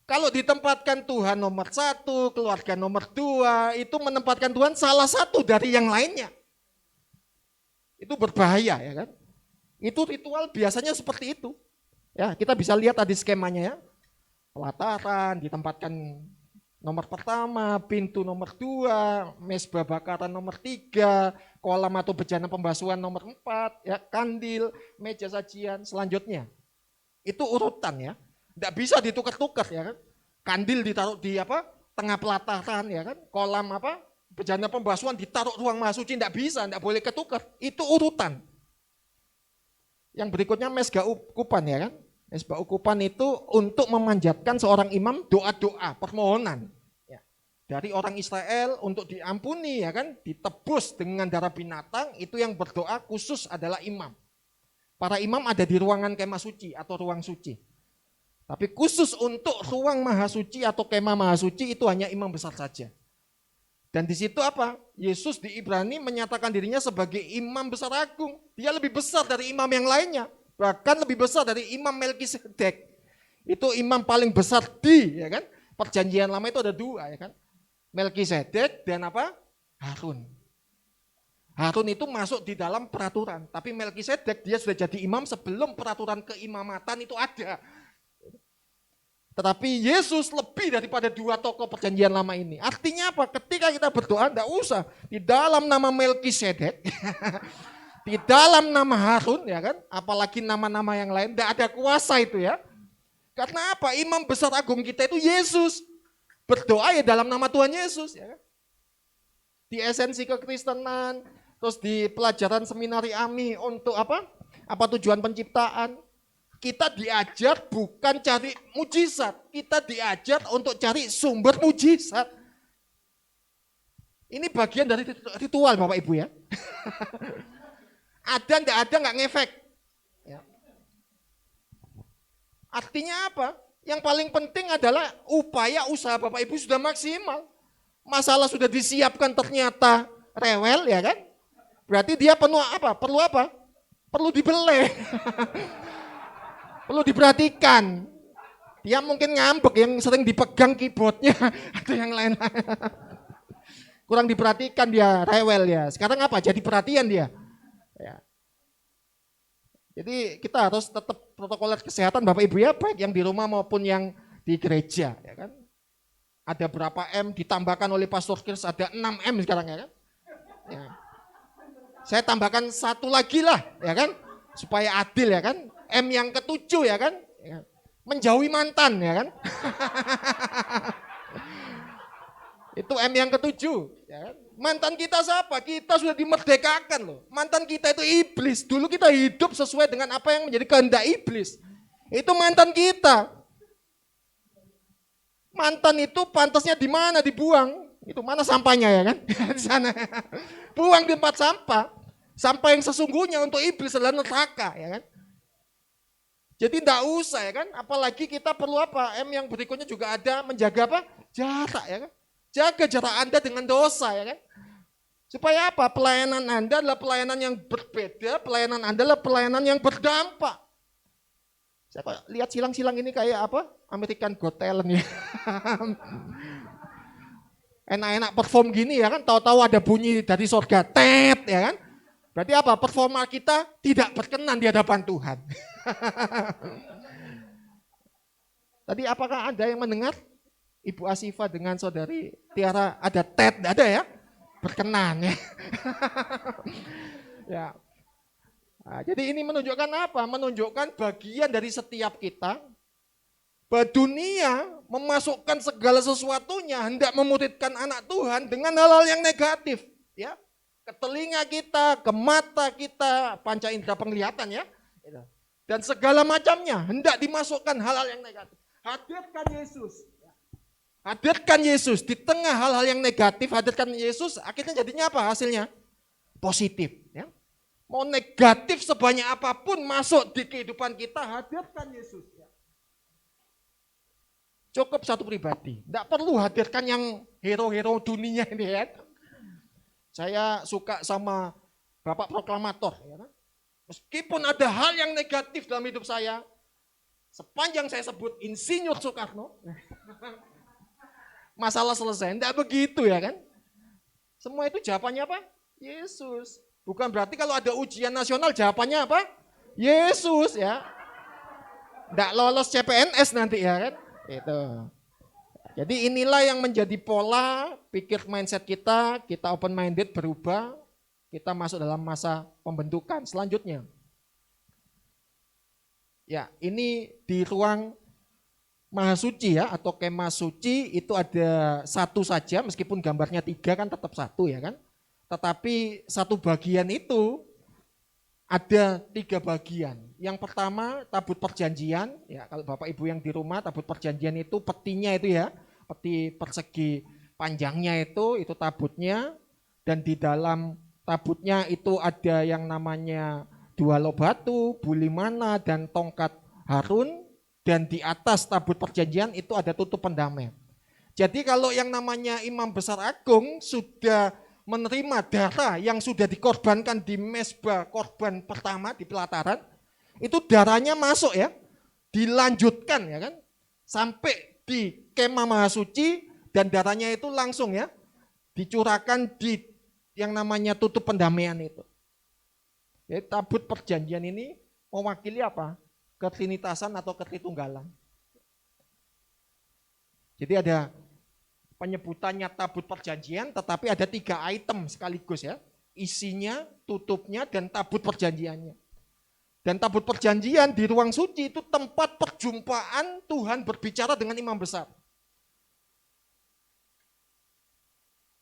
Kalau ditempatkan Tuhan nomor 1, keluarga nomor 2, itu menempatkan Tuhan salah satu dari yang lainnya. Itu berbahaya ya kan. Itu ritual biasanya seperti itu. Ya, kita bisa lihat tadi skemanya ya. Pelataran ditempatkan nomor pertama, pintu nomor 2, mesbah bakaran nomor 3, kolam atau bejana pembasuhan nomor 4, ya, kandil, meja sajian, selanjutnya. Itu urutan ya. Tidak bisa ditukar-tukar ya kan. Kandil ditaruh di tengah pelataran ya kan. Kolam bejana pembasuhan ditaruh ruang maha suci, tidak bisa, tidak boleh ketukar. Itu urutan. Yang berikutnya mesbah ukupan ya kan. Mesbah ukupan itu untuk memanjatkan seorang imam doa-doa, permohonan. Ya. Dari orang Israel untuk diampuni ya kan, ditebus dengan darah binatang, itu yang berdoa khusus adalah imam. Para imam ada di ruangan kemah suci atau ruang suci. Tapi khusus untuk ruang maha suci atau kemah maha suci itu hanya imam besar saja. Dan di situ Yesus di Ibrani menyatakan dirinya sebagai imam besar agung. Dia lebih besar dari imam yang lainnya. Bahkan lebih besar dari Imam Melkisedek. Itu imam paling besar di, ya kan? Perjanjian lama itu ada dua, ya kan? Melkisedek dan apa? Harun. Harun itu masuk di dalam peraturan, tapi Melkisedek dia sudah jadi imam sebelum peraturan keimamatan itu ada. Tetapi Yesus lebih daripada dua tokoh perjanjian lama ini. Artinya apa? Ketika kita berdoa, tidak usah di dalam nama Melkisedek, di dalam nama Harun, ya kan? Apalagi nama-nama yang lain, tidak ada kuasa itu ya. Karena apa? Imam besar agung kita itu Yesus. Berdoa ya dalam nama Tuhan Yesus, ya kan? Di esensi kekristenan, terus di pelajaran seminari AMI untuk apa? Apa tujuan penciptaan? Kita diajar bukan cari mujizat, kita diajar untuk cari sumber mujizat. Ini bagian dari ritual Bapak Ibu ya. Ada enggak ada enggak ngefek. Ya. Artinya apa? Yang paling penting adalah upaya usaha Bapak Ibu sudah maksimal. Masalah sudah disiapkan ternyata rewel ya kan? Berarti dia penuh apa? Perlu apa? Perlu dibeleh. Perlu diperhatikan. Dia mungkin ngambek yang sering dipegang keyboardnya atau yang lain. Kurang diperhatikan dia, rewel ya. Sekarang apa? Jadi perhatian dia. Ya. Jadi kita harus tetap protokol kesehatan Bapak Ibu ya, baik yang di rumah maupun yang di gereja. Ya kan? Ada berapa M ditambahkan oleh Pastor Kris, ada 6 M sekarang ya kan. Ya. Saya tambahkan satu lagi lah ya kan, supaya adil ya kan. M yang ketujuh ya kan, menjauhi mantan ya kan. Itu M yang ketujuh. Ya kan? Mantan kita siapa? Kita sudah dimerdekakan loh. Mantan kita itu iblis. Dulu kita hidup sesuai dengan apa yang menjadi kehendak iblis. Itu mantan kita. Mantan itu pantasnya di mana? Dibuang. Itu mana sampahnya ya kan? Di sana. Buang di tempat sampah. Sampah yang sesungguhnya untuk iblis adalah neraka ya kan. Jadi tidak usah ya kan, apalagi kita perlu apa? M yang berikutnya juga ada menjaga apa? Jarak ya kan. Jaga jarak Anda dengan dosa ya kan. Supaya apa? Pelayanan Anda adalah pelayanan yang berbeda, pelayanan Anda adalah pelayanan yang berdampak. Saya kok lihat silang-silang ini kayak apa? American Got Talent ya. Enak-enak perform gini ya kan, tahu-tahu ada bunyi dari surga, tet ya kan. Berarti apa? Performa kita tidak berkenan di hadapan Tuhan. Tadi apakah ada yang mendengar Ibu Asifa dengan Saudari Tiara ada tet? Ada ya? Berkenan ya. Ya. Nah, jadi ini menunjukkan apa? Menunjukkan bagian dari setiap kita bahwa dunia memasukkan segala sesuatunya hendak memuridkan anak Tuhan dengan hal-hal yang negatif, ya. Ke telinga kita, ke mata kita, panca indera penglihatan ya. Dan segala macamnya hendak dimasukkan hal-hal yang negatif. Hadirkan Yesus. Hadirkan Yesus di tengah hal-hal yang negatif, hadirkan Yesus, akhirnya jadinya apa hasilnya? Positif. Ya. Mau negatif sebanyak apapun masuk di kehidupan kita, hadirkan Yesus. Ya. Cukup satu pribadi, tidak perlu hadirkan yang hero-hero dunia ini ya. Saya suka sama Bapak Proklamator. Ya. Meskipun ada hal yang negatif dalam hidup saya, sepanjang saya sebut Insinyur Soekarno, masalah selesai. Tidak begitu ya kan? Semua itu jawabannya apa? Yesus. Bukan berarti kalau ada ujian nasional jawabannya apa? Yesus ya. Tidak lolos CPNS nanti ya kan? Itu. Jadi inilah yang menjadi pola pikir mindset kita open minded berubah, kita masuk dalam masa pembentukan selanjutnya. Ya, ini di ruang Maha Suci ya, atau kemah suci itu ada satu saja, meskipun gambarnya 3 kan tetap satu ya kan. Tetapi satu bagian itu ada 3 bagian. Yang pertama tabut perjanjian, ya kalau Bapak Ibu yang di rumah tabut perjanjian itu petinya itu ya, peti persegi panjangnya itu tabutnya, dan di dalam tabutnya itu ada yang namanya 2 loh batu, buli mana, dan tongkat Harun, dan di atas tabut perjanjian itu ada tutup pendamai. Jadi kalau yang namanya imam besar agung sudah menerima darah yang sudah dikorbankan di mezbah korban pertama di pelataran, itu darahnya masuk ya, dilanjutkan ya kan, sampai di kemah Mahasuci dan darahnya itu langsung ya, dicurahkan di yang namanya tutup pendamaian itu. Jadi tabut perjanjian ini mewakili apa? Ketrinitasan atau ketritunggalan. Jadi ada penyebutannya tabut perjanjian, tetapi ada 3 item sekaligus ya. Isinya, tutupnya, dan tabut perjanjiannya. Dan tabut perjanjian di ruang suci itu tempat perjumpaan Tuhan berbicara dengan imam besar.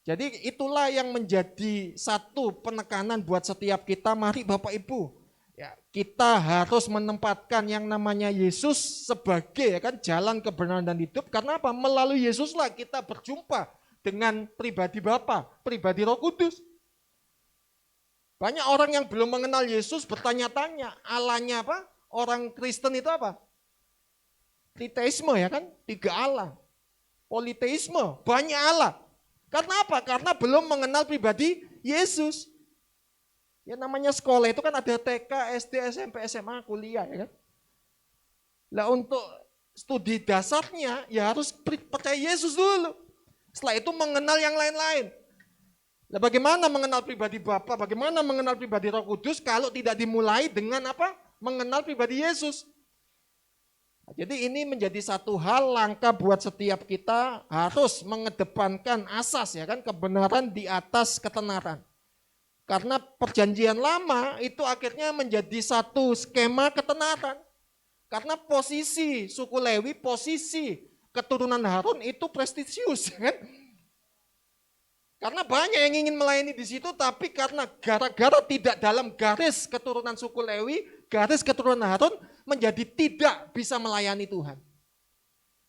Jadi itulah yang menjadi satu penekanan buat setiap kita. Mari Bapak Ibu, ya, kita harus menempatkan yang namanya Yesus sebagai ya kan jalan kebenaran dan hidup. Karena apa? Melalui Yesuslah kita berjumpa dengan pribadi Bapa, pribadi Roh Kudus. Banyak orang yang belum mengenal Yesus bertanya-tanya, Allahnya apa? Orang Kristen itu apa? Triteisme ya kan? 3 Allah. Politeisme, banyak Allah. Karena apa? Karena belum mengenal pribadi Yesus. Ya namanya sekolah itu kan ada TK, SD, SMP, SMA, kuliah ya kan. Lah untuk studi dasarnya ya harus percaya Yesus dulu. Setelah itu mengenal yang lain-lain. Nah, bagaimana mengenal pribadi Bapa, bagaimana mengenal pribadi Roh Kudus kalau tidak dimulai dengan apa? Mengenal pribadi Yesus. Nah, jadi ini menjadi satu hal langkah buat setiap kita harus mengedepankan asas ya kan kebenaran di atas ketenaran. Karena perjanjian lama itu akhirnya menjadi satu skema ketenaran. Karena posisi suku Lewi, posisi keturunan Harun itu prestisius kan. Karena banyak yang ingin melayani di situ, tapi karena gara-gara tidak dalam garis keturunan suku Lewi, garis keturunan Harun, menjadi tidak bisa melayani Tuhan.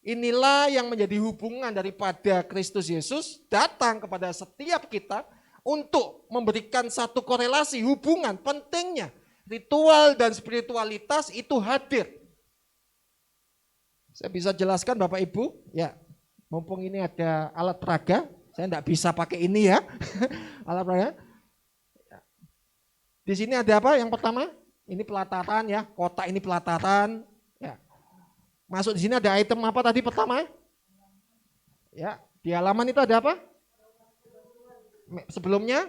Inilah yang menjadi hubungan daripada Kristus Yesus datang kepada setiap kita untuk memberikan satu korelasi hubungan pentingnya. Ritual dan spiritualitas itu hadir. Saya bisa jelaskan Bapak Ibu, ya mumpung ini ada alat peraga. Saya enggak bisa pakai ini ya. Alat peraga. Di sini ada apa? Yang pertama, ini pelataran ya, kotak ini pelataran. Ya. Masuk di sini ada item apa tadi pertama? Ya, di halaman itu ada apa? Sebelumnya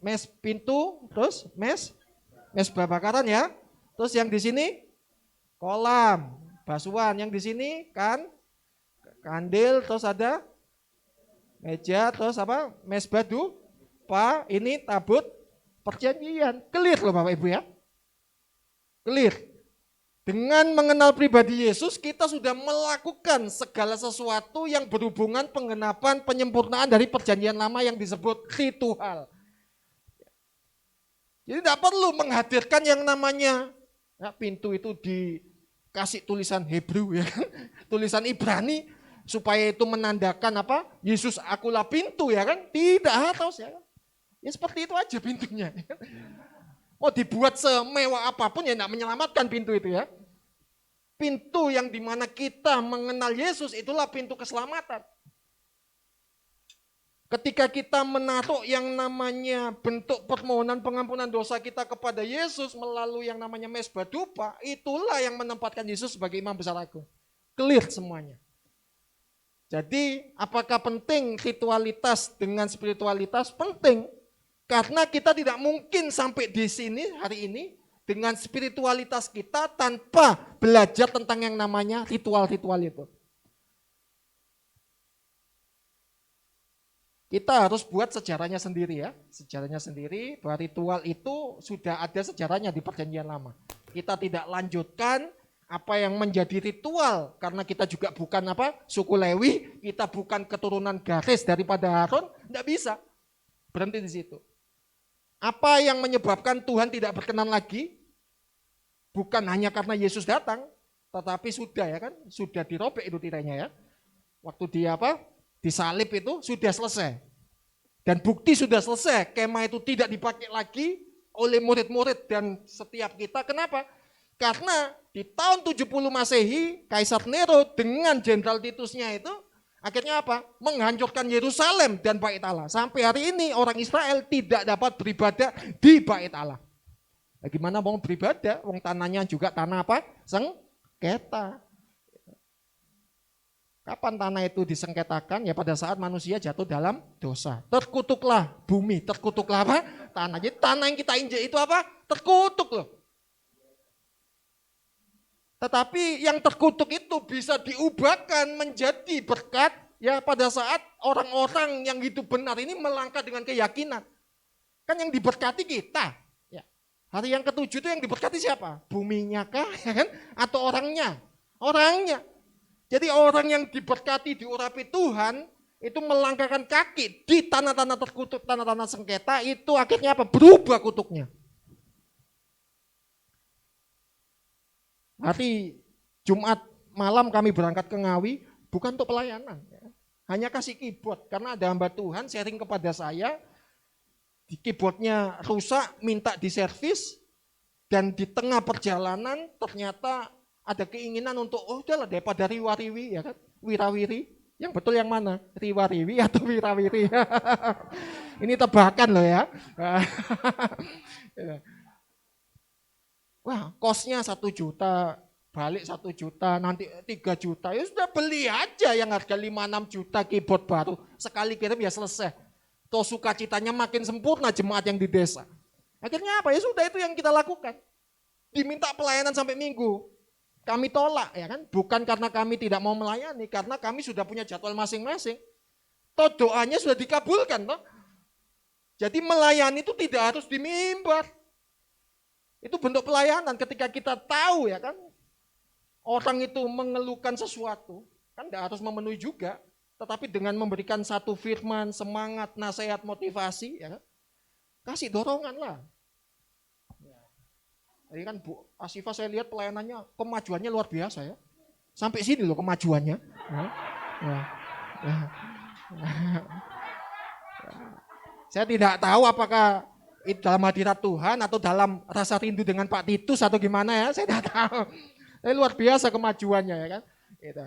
mes pintu, terus mes bakaran ya. Terus yang di sini kolam, basuhan. Yang di sini kan kandil, terus ada meja, terus apa? Mesbah dupa, ini tabut perjanjian. Clear loh Bapak Ibu ya. Clear. Dengan mengenal pribadi Yesus, kita sudah melakukan segala sesuatu yang berhubungan penggenapan, penyempurnaan dari perjanjian lama yang disebut ritual. Jadi tidak perlu menghadirkan yang namanya ya, pintu itu dikasih tulisan Hebrew ya kan, tulisan Ibrani supaya itu menandakan apa? Yesus akulah pintu ya kan? Tidak harus ya kan? Ya seperti itu aja pintunya. Ya kan? Mau dibuat semewah apapun ya tidak menyelamatkan pintu itu ya. Pintu yang dimana kita mengenal Yesus itulah pintu keselamatan. Ketika kita menaruh yang namanya bentuk permohonan pengampunan dosa kita kepada Yesus melalui yang namanya mesbah dupa, itulah yang menempatkan Yesus sebagai imam besar agung. Clear semuanya. Jadi apakah penting ritualitas dengan spiritualitas? Penting. Karena kita tidak mungkin sampai di sini hari ini dengan spiritualitas kita tanpa belajar tentang yang namanya ritual-ritual itu. Kita harus buat sejarahnya sendiri ya. Sejarahnya sendiri bahwa ritual itu sudah ada sejarahnya di perjanjian lama. Kita tidak lanjutkan apa yang menjadi ritual karena kita juga bukan apa suku Lewi, kita bukan keturunan garis daripada Harun, tidak bisa. Berhenti di situ. Apa yang menyebabkan Tuhan tidak berkenan lagi? Bukan hanya karena Yesus datang, tetapi sudah ya kan, sudah dirobek itu tirainya ya. Waktu dia apa? Disalib itu sudah selesai. Dan bukti sudah selesai, kemah itu tidak dipakai lagi oleh murid-murid dan setiap kita. Kenapa? Karena di tahun 70 Masehi, Kaisar Nero dengan Jenderal Titusnya itu akhirnya apa? Menghancurkan Yerusalem dan Bait Allah. Sampai hari ini orang Israel tidak dapat beribadah di Bait Allah. Gimana mau beribadah? Wong tanahnya juga tanah apa? Sengketa. Kapan tanah itu disengketakan? Ya pada saat manusia jatuh dalam dosa. Terkutuklah bumi, terkutuklah apa? Tanah. Jadi tanah yang kita injek itu apa? Terkutuk loh. Tetapi yang terkutuk itu bisa diubahkan menjadi berkat ya pada saat orang-orang yang hidup benar ini melangkah dengan keyakinan. Kan yang diberkati kita. Ya. Hari yang ketujuh itu yang diberkati siapa? Buminya kah? Ya kan? Atau orangnya? Orangnya. Jadi orang yang diberkati, diurapi Tuhan, itu melangkahkan kaki di tanah-tanah terkutuk, tanah-tanah sengketa, itu akhirnya apa? Berubah kutuknya. Hari Jumat malam kami berangkat ke Ngawi, bukan untuk pelayanan. Hanya kasih keyboard, karena ada hamba Tuhan sharing kepada saya, di keyboardnya rusak, minta diservis, dan di tengah perjalanan ternyata ada keinginan untuk, oh udahlah daripada riwariwi, ya kan, wirawiri, yang betul yang mana? Riwariwi atau wirawiri? Ini tebakan loh ya. Wah, kosnya 1 juta, balik 1 juta, nanti 3 juta, ya sudah beli aja yang harga 5-6 juta keyboard baru, sekali kirim ya selesai. Toh sukacitanya makin sempurna jemaat yang di desa. Akhirnya apa? Ya sudah itu yang kita lakukan. Diminta pelayanan sampai minggu. Kami tolak ya kan, bukan karena kami tidak mau melayani, karena kami sudah punya jadwal masing-masing. Toh doanya sudah dikabulkan toh. Jadi melayani itu tidak harus di mimbar. Itu bentuk pelayanan ketika kita tahu ya kan, orang itu mengeluhkan sesuatu, kan tidak harus memenuhi juga, tetapi dengan memberikan satu firman, semangat, nasihat, motivasi, ya kan, kasih dorongan lah. Jadi kan Bu Asifa saya lihat pelayanannya, kemajuannya luar biasa ya. Sampai sini loh kemajuannya. Saya tidak tahu apakah itu dalam hadirat Tuhan atau dalam rasa rindu dengan Pak Titus atau gimana ya, saya tidak tahu. Tapi luar biasa kemajuannya ya kan. Gitu.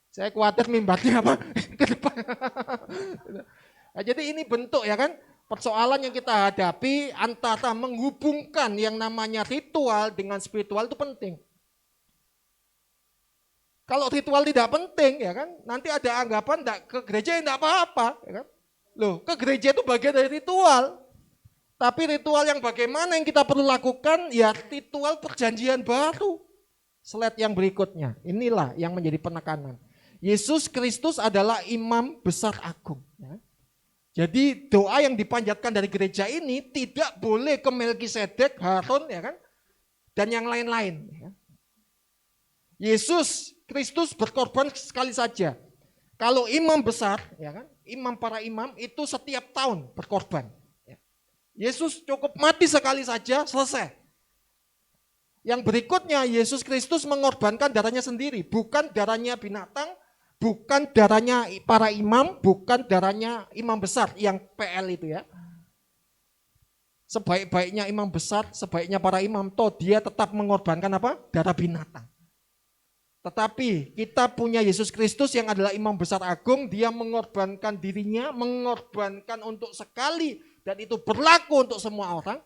Saya khawatir mimbarnya apa ke depan. Nah, jadi ini bentuk ya kan. Persoalan yang kita hadapi antara menghubungkan yang namanya ritual dengan spiritual itu penting. Kalau ritual tidak penting ya kan, nanti ada anggapan ke gereja tidak apa-apa. Ya kan? Loh, ke gereja itu bagian dari ritual. Tapi ritual yang bagaimana yang kita perlu lakukan, ya ritual perjanjian baru. Slide yang berikutnya, inilah yang menjadi penekanan. Yesus Kristus adalah imam besar agung. Ya. Jadi doa yang dipanjatkan dari gereja ini tidak boleh ke Melkisedek, Harun, ya kan, dan yang lain-lain. Ya. Yesus Kristus berkorban sekali saja. Kalau imam besar, ya kan, imam para imam itu setiap tahun berkorban. Ya. Yesus cukup mati sekali saja, selesai. Yang berikutnya Yesus Kristus mengorbankan darahnya sendiri, bukan darahnya binatang, bukan darahnya para imam, bukan darahnya imam besar yang PL itu ya. Sebaik-baiknya imam besar, sebaiknya para imam, toh dia tetap mengorbankan apa? Darah binatang. Tetapi kita punya Yesus Kristus yang adalah imam besar agung, dia mengorbankan dirinya, mengorbankan untuk sekali, dan itu berlaku untuk semua orang.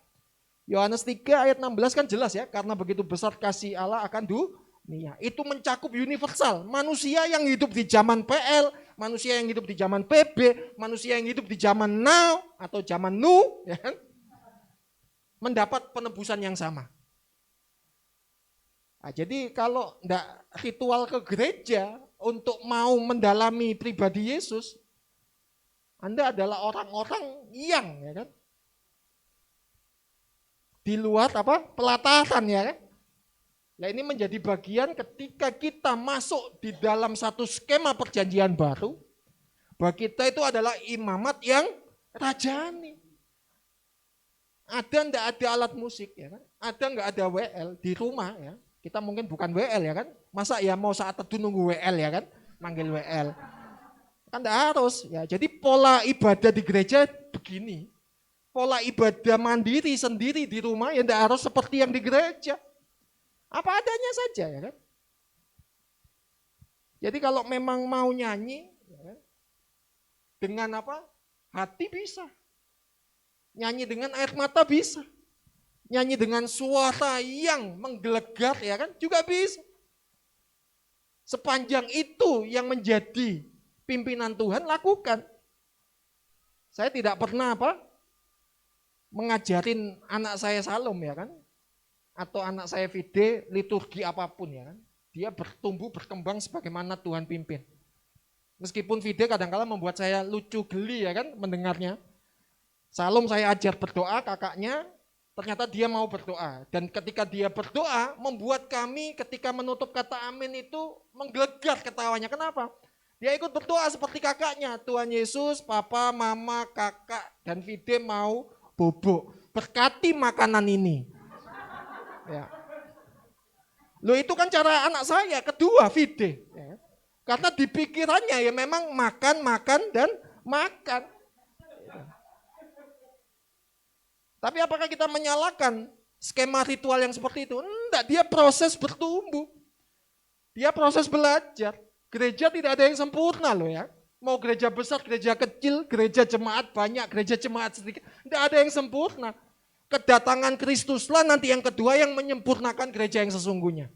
Yohanes 3 ayat 16 kan jelas ya, karena begitu besar kasih Allah akan dunia. Itu mencakup universal, manusia yang hidup di zaman PL, manusia yang hidup di zaman PB, manusia yang hidup di zaman now atau zaman nu, ya kan? Mendapat penebusan yang sama. Nah, jadi kalau enggak ritual ke gereja untuk mau mendalami pribadi Yesus, Anda adalah orang-orang yang ya kan, di luar apa pelataran ya kan. Nah ini menjadi bagian ketika kita masuk di dalam satu skema perjanjian baru, bahwa kita itu adalah imamat yang rajani. Ada enggak ada alat musik ya kan? Ada enggak ada WL di rumah ya? Kita mungkin bukan WL ya kan? Masa ya mau saat teduh nunggu WL ya kan? Manggil WL. Kan enggak harus ya. Jadi pola ibadah di gereja begini. Pola ibadah mandiri sendiri di rumah ya enggak harus seperti yang di gereja. Apa adanya saja ya kan. Jadi kalau memang mau nyanyi ya kan, dengan apa? Hati bisa. Nyanyi dengan air mata bisa. nyanyi dengan suara yang menggelegar, ya kan, juga bisa. Sepanjang itu yang menjadi pimpinan Tuhan, lakukan. Saya tidak pernah mengajarin anak saya Salom, ya kan, atau anak saya Fide liturgi apapun, ya kan. Dia bertumbuh berkembang sebagaimana Tuhan pimpin. Meskipun Fide kadang-kala membuat saya lucu geli, ya kan, mendengarnya. Salom saya ajar berdoa, kakaknya ternyata dia mau berdoa. Dan ketika dia berdoa, membuat kami ketika menutup kata amin itu menggelegar ketawanya. Kenapa? Dia ikut berdoa seperti kakaknya. Tuhan Yesus, papa, mama, kakak, dan Fide mau bobo. Berkati makanan ini. Ya. Loh, itu kan cara anak saya, kedua Fide. Ya. Karena di pikirannya ya memang makan, dan makan. Tapi apakah kita menyalahkan skema ritual yang seperti itu? Enggak, dia proses bertumbuh. Dia proses belajar. Gereja tidak ada yang sempurna loh ya. Mau gereja besar, gereja kecil, gereja jemaat banyak, gereja jemaat sedikit. Enggak ada yang sempurna. Kedatangan Kristuslah nanti yang kedua yang menyempurnakan gereja yang sesungguhnya.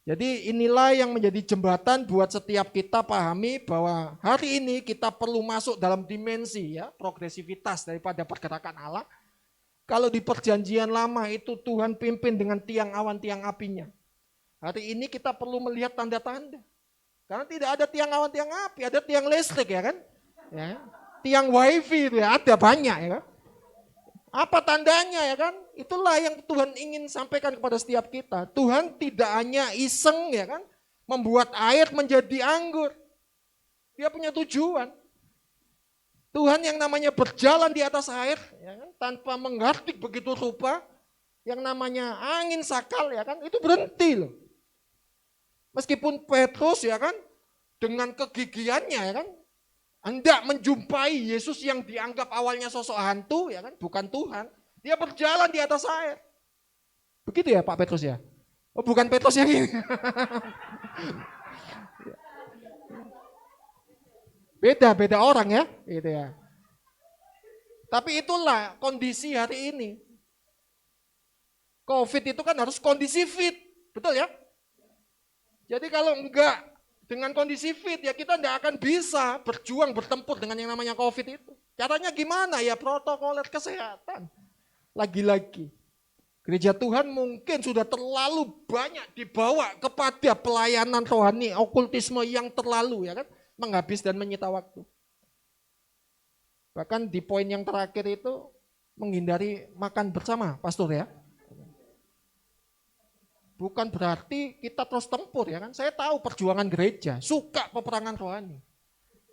Jadi inilah yang menjadi jembatan buat setiap kita pahami bahwa hari ini kita perlu masuk dalam dimensi ya progresivitas daripada pergerakan Allah. Kalau di perjanjian lama itu Tuhan pimpin dengan tiang awan, tiang apinya. Hari ini kita perlu melihat tanda-tanda. Karena tidak ada tiang awan, tiang api, ada tiang listrik ya kan. Ya. Tiang wifi itu ya, ada banyak ya kan. Apa tandanya ya kan? Itulah yang Tuhan ingin sampaikan kepada setiap kita. Tuhan tidak hanya iseng ya kan, membuat air menjadi anggur. Dia punya tujuan. Tuhan yang namanya berjalan di atas air ya kan, tanpa menghardik begitu rupa, yang namanya angin sakal ya kan, itu berhenti loh. Meskipun Petrus ya kan, dengan kegigihannya ya kan, hendak menjumpai Yesus yang dianggap awalnya sosok hantu ya kan, bukan Tuhan. Dia berjalan di atas air. Begitu ya Pak Petrus ya? Oh bukan Petrus yang ini. Beda orang ya, gitu ya. Tapi itulah kondisi hari ini. COVID itu kan harus kondisi fit, betul ya? Jadi kalau enggak dengan kondisi fit ya kita enggak akan bisa berjuang bertempur dengan yang namanya COVID itu. Caranya gimana ya? Protokol kesehatan. Lagi-lagi gereja Tuhan mungkin sudah terlalu banyak dibawa kepada pelayanan rohani, okultisme yang terlalu ya kan, menghabis dan menyita waktu. Bahkan di poin yang terakhir itu menghindari makan bersama, pastor ya. Bukan berarti kita terus tempur ya kan. Saya tahu perjuangan gereja, suka peperangan rohani.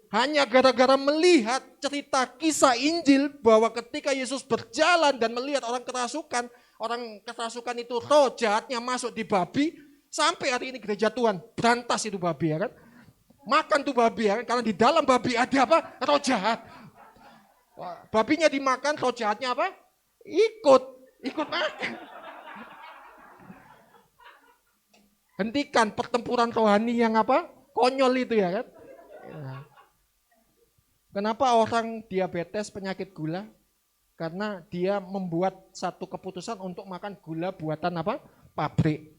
Hanya gara-gara melihat cerita kisah Injil bahwa ketika Yesus berjalan dan melihat orang kerasukan itu roh jahatnya masuk di babi, sampai hari ini gereja Tuhan berantas itu babi ya kan. Makan tuh babi ya kan, karena di dalam babi ada apa? Roh jahat. Babinya dimakan, roh jahatnya apa? Ikut makan. Hentikan pertempuran rohani yang apa? Konyol itu ya kan. Kenapa orang diabetes, penyakit gula? Karena dia membuat satu keputusan untuk makan gula buatan apa? Pabrik.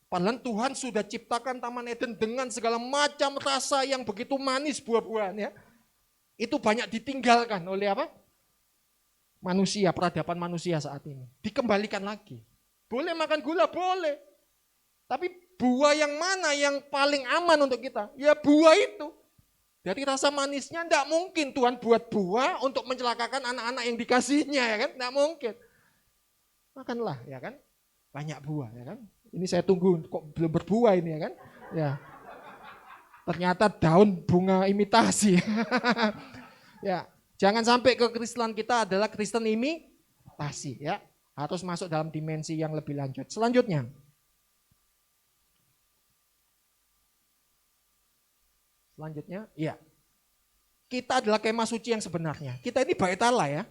Padahal Tuhan sudah ciptakan Taman Eden dengan segala macam rasa yang begitu manis buah-buahan ya. Itu banyak ditinggalkan oleh apa? Manusia, peradaban manusia saat ini. Dikembalikan lagi. Boleh makan gula? Boleh. Tapi buah yang mana yang paling aman untuk kita? Ya buah itu. Dari rasa manisnya enggak mungkin Tuhan buat buah untuk mencelakakan anak-anak yang dikasihnya ya kan? Enggak mungkin. Makanlah ya kan? Banyak buah ya kan? Ini saya tunggu kok belum berbuah ini ya kan? Ya. Ternyata daun bunga imitasi. Ya, jangan sampai kekristenan kita adalah Kristen imitasi ya. Harus masuk dalam dimensi yang lebih lanjut. Selanjutnya. Iya. Kita adalah kemah suci yang sebenarnya. Kita ini bait Allah ya.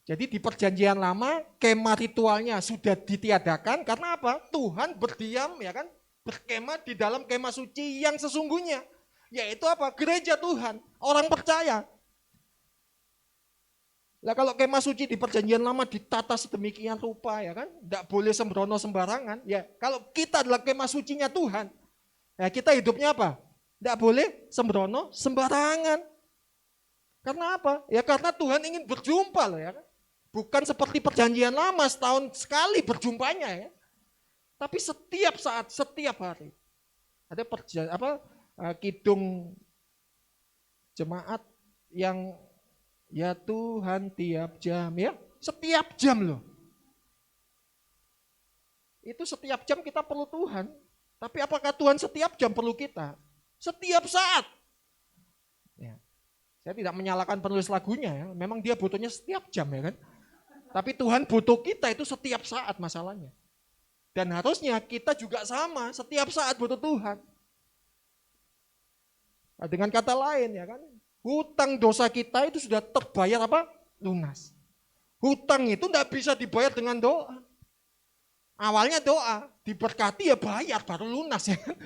Jadi di perjanjian lama kemah ritualnya sudah ditiadakan karena apa? Tuhan berdiam ya kan, berkemah di dalam kemah suci yang sesungguhnya. Yaitu apa? Gereja Tuhan, orang percaya. Lah kalau kemah suci di perjanjian lama ditata sedemikian rupa ya kan, tidak boleh sembrono sembarangan. Ya kalau kita adalah kemah sucinya Tuhan, ya kita hidupnya apa? Tidak boleh sembrono sembarangan. Karena apa? Ya karena Tuhan ingin berjumpa loh ya kan. Bukan seperti perjanjian lama setahun sekali berjumpanya ya. Tapi setiap saat, setiap hari. Ada kidung jemaat yang ya Tuhan tiap jam ya, setiap jam loh. Itu setiap jam kita perlu Tuhan. Tapi apakah Tuhan setiap jam perlu kita? Setiap saat. Ya. Saya tidak menyalahkan penulis lagunya ya, memang dia butuhnya setiap jam ya kan. Tapi Tuhan butuh kita itu setiap saat masalahnya. Dan harusnya kita juga sama, setiap saat butuh Tuhan. Nah, dengan kata lain ya kan, hutang dosa kita itu sudah terbayar apa? Lunas. Hutang itu tidak bisa dibayar dengan doa. Awalnya doa, diberkati ya bayar baru lunas ya kan.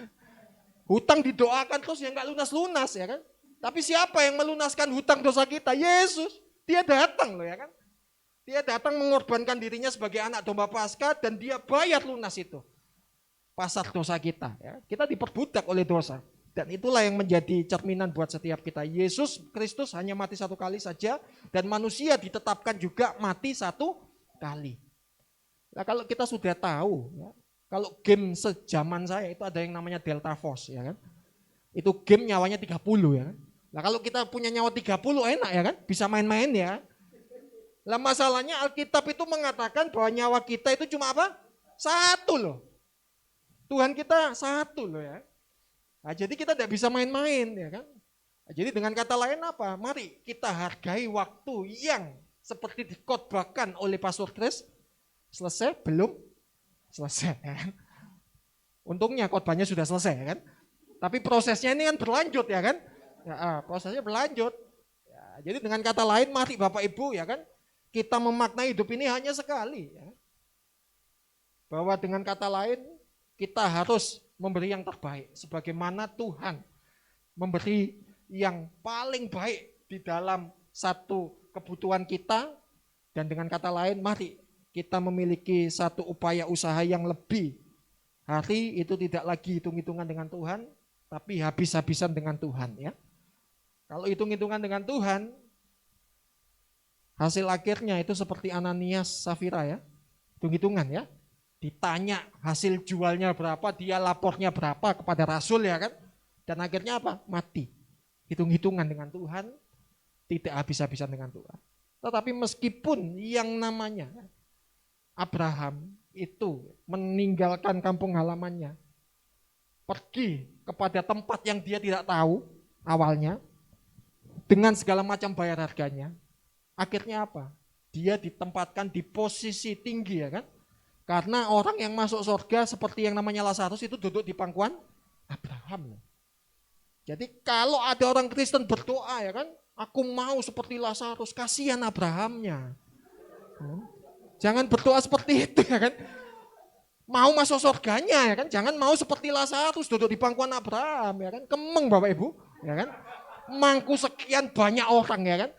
Hutang didoakan terus ya nggak lunas-lunas ya kan. Tapi siapa yang melunaskan hutang dosa kita? Yesus. Dia datang loh ya kan. Dia datang mengorbankan dirinya sebagai anak domba Paskah dan dia bayar lunas itu. Pasar dosa kita. Ya. Kita diperbudak oleh dosa. Dan itulah yang menjadi cerminan buat setiap kita. Yesus Kristus hanya mati satu kali saja dan manusia ditetapkan juga mati satu kali. Nah kalau kita sudah tahu, ya, kalau game sejaman saya itu ada yang namanya Delta Force ya kan. Itu game nyawanya 30 ya kan. Nah kalau kita punya nyawa 30 enak ya kan, bisa main-main ya. Lah masalahnya Alkitab itu mengatakan bahwa nyawa kita itu cuma apa? Satu loh. Tuhan kita satu loh ya. Nah, jadi kita tidak bisa main-main ya kan. Nah, jadi dengan kata lain apa? Mari kita hargai waktu yang seperti dikhotbahkan oleh Pastor Chris. Selesai? Belum? Selesai ya kan. Untungnya khotbahnya sudah selesai ya kan. Tapi prosesnya ini kan berlanjut ya kan. Ya, prosesnya berlanjut. Ya, jadi dengan kata lain mari Bapak Ibu ya kan. Kita memaknai hidup ini hanya sekali ya. Bahwa dengan kata lain kita harus memberi yang terbaik sebagaimana Tuhan memberi yang paling baik di dalam satu kebutuhan kita. Dan dengan kata lain mari kita memiliki satu upaya usaha yang lebih. Hari itu tidak lagi hitung-hitungan dengan Tuhan, tapi habis-habisan dengan Tuhan ya. Kalau hitung-hitungan dengan Tuhan, hasil akhirnya itu seperti Ananias Safira ya. Hitung-hitungan ya. Ditanya hasil jualnya berapa, dia lapornya berapa kepada Rasul ya kan. Dan akhirnya apa? Mati. Hitung-hitungan dengan Tuhan, tidak habis-habisan dengan Tuhan. Tetapi meskipun yang namanya Abraham itu meninggalkan kampung halamannya, pergi kepada tempat yang dia tidak tahu awalnya, dengan segala macam bayar harganya, akhirnya apa? Dia ditempatkan di posisi tinggi ya kan. Karena orang yang masuk surga seperti yang namanya Lazarus itu duduk di pangkuan Abraham. Jadi kalau ada orang Kristen berdoa ya kan, aku mau seperti Lazarus, kasihan Abrahamnya. Jangan berdoa seperti itu ya kan. Mau masuk surganya ya kan, jangan mau seperti Lazarus duduk di pangkuan Abraham ya kan. Kemeng Bapak Ibu ya kan. Mangku sekian banyak orang ya kan.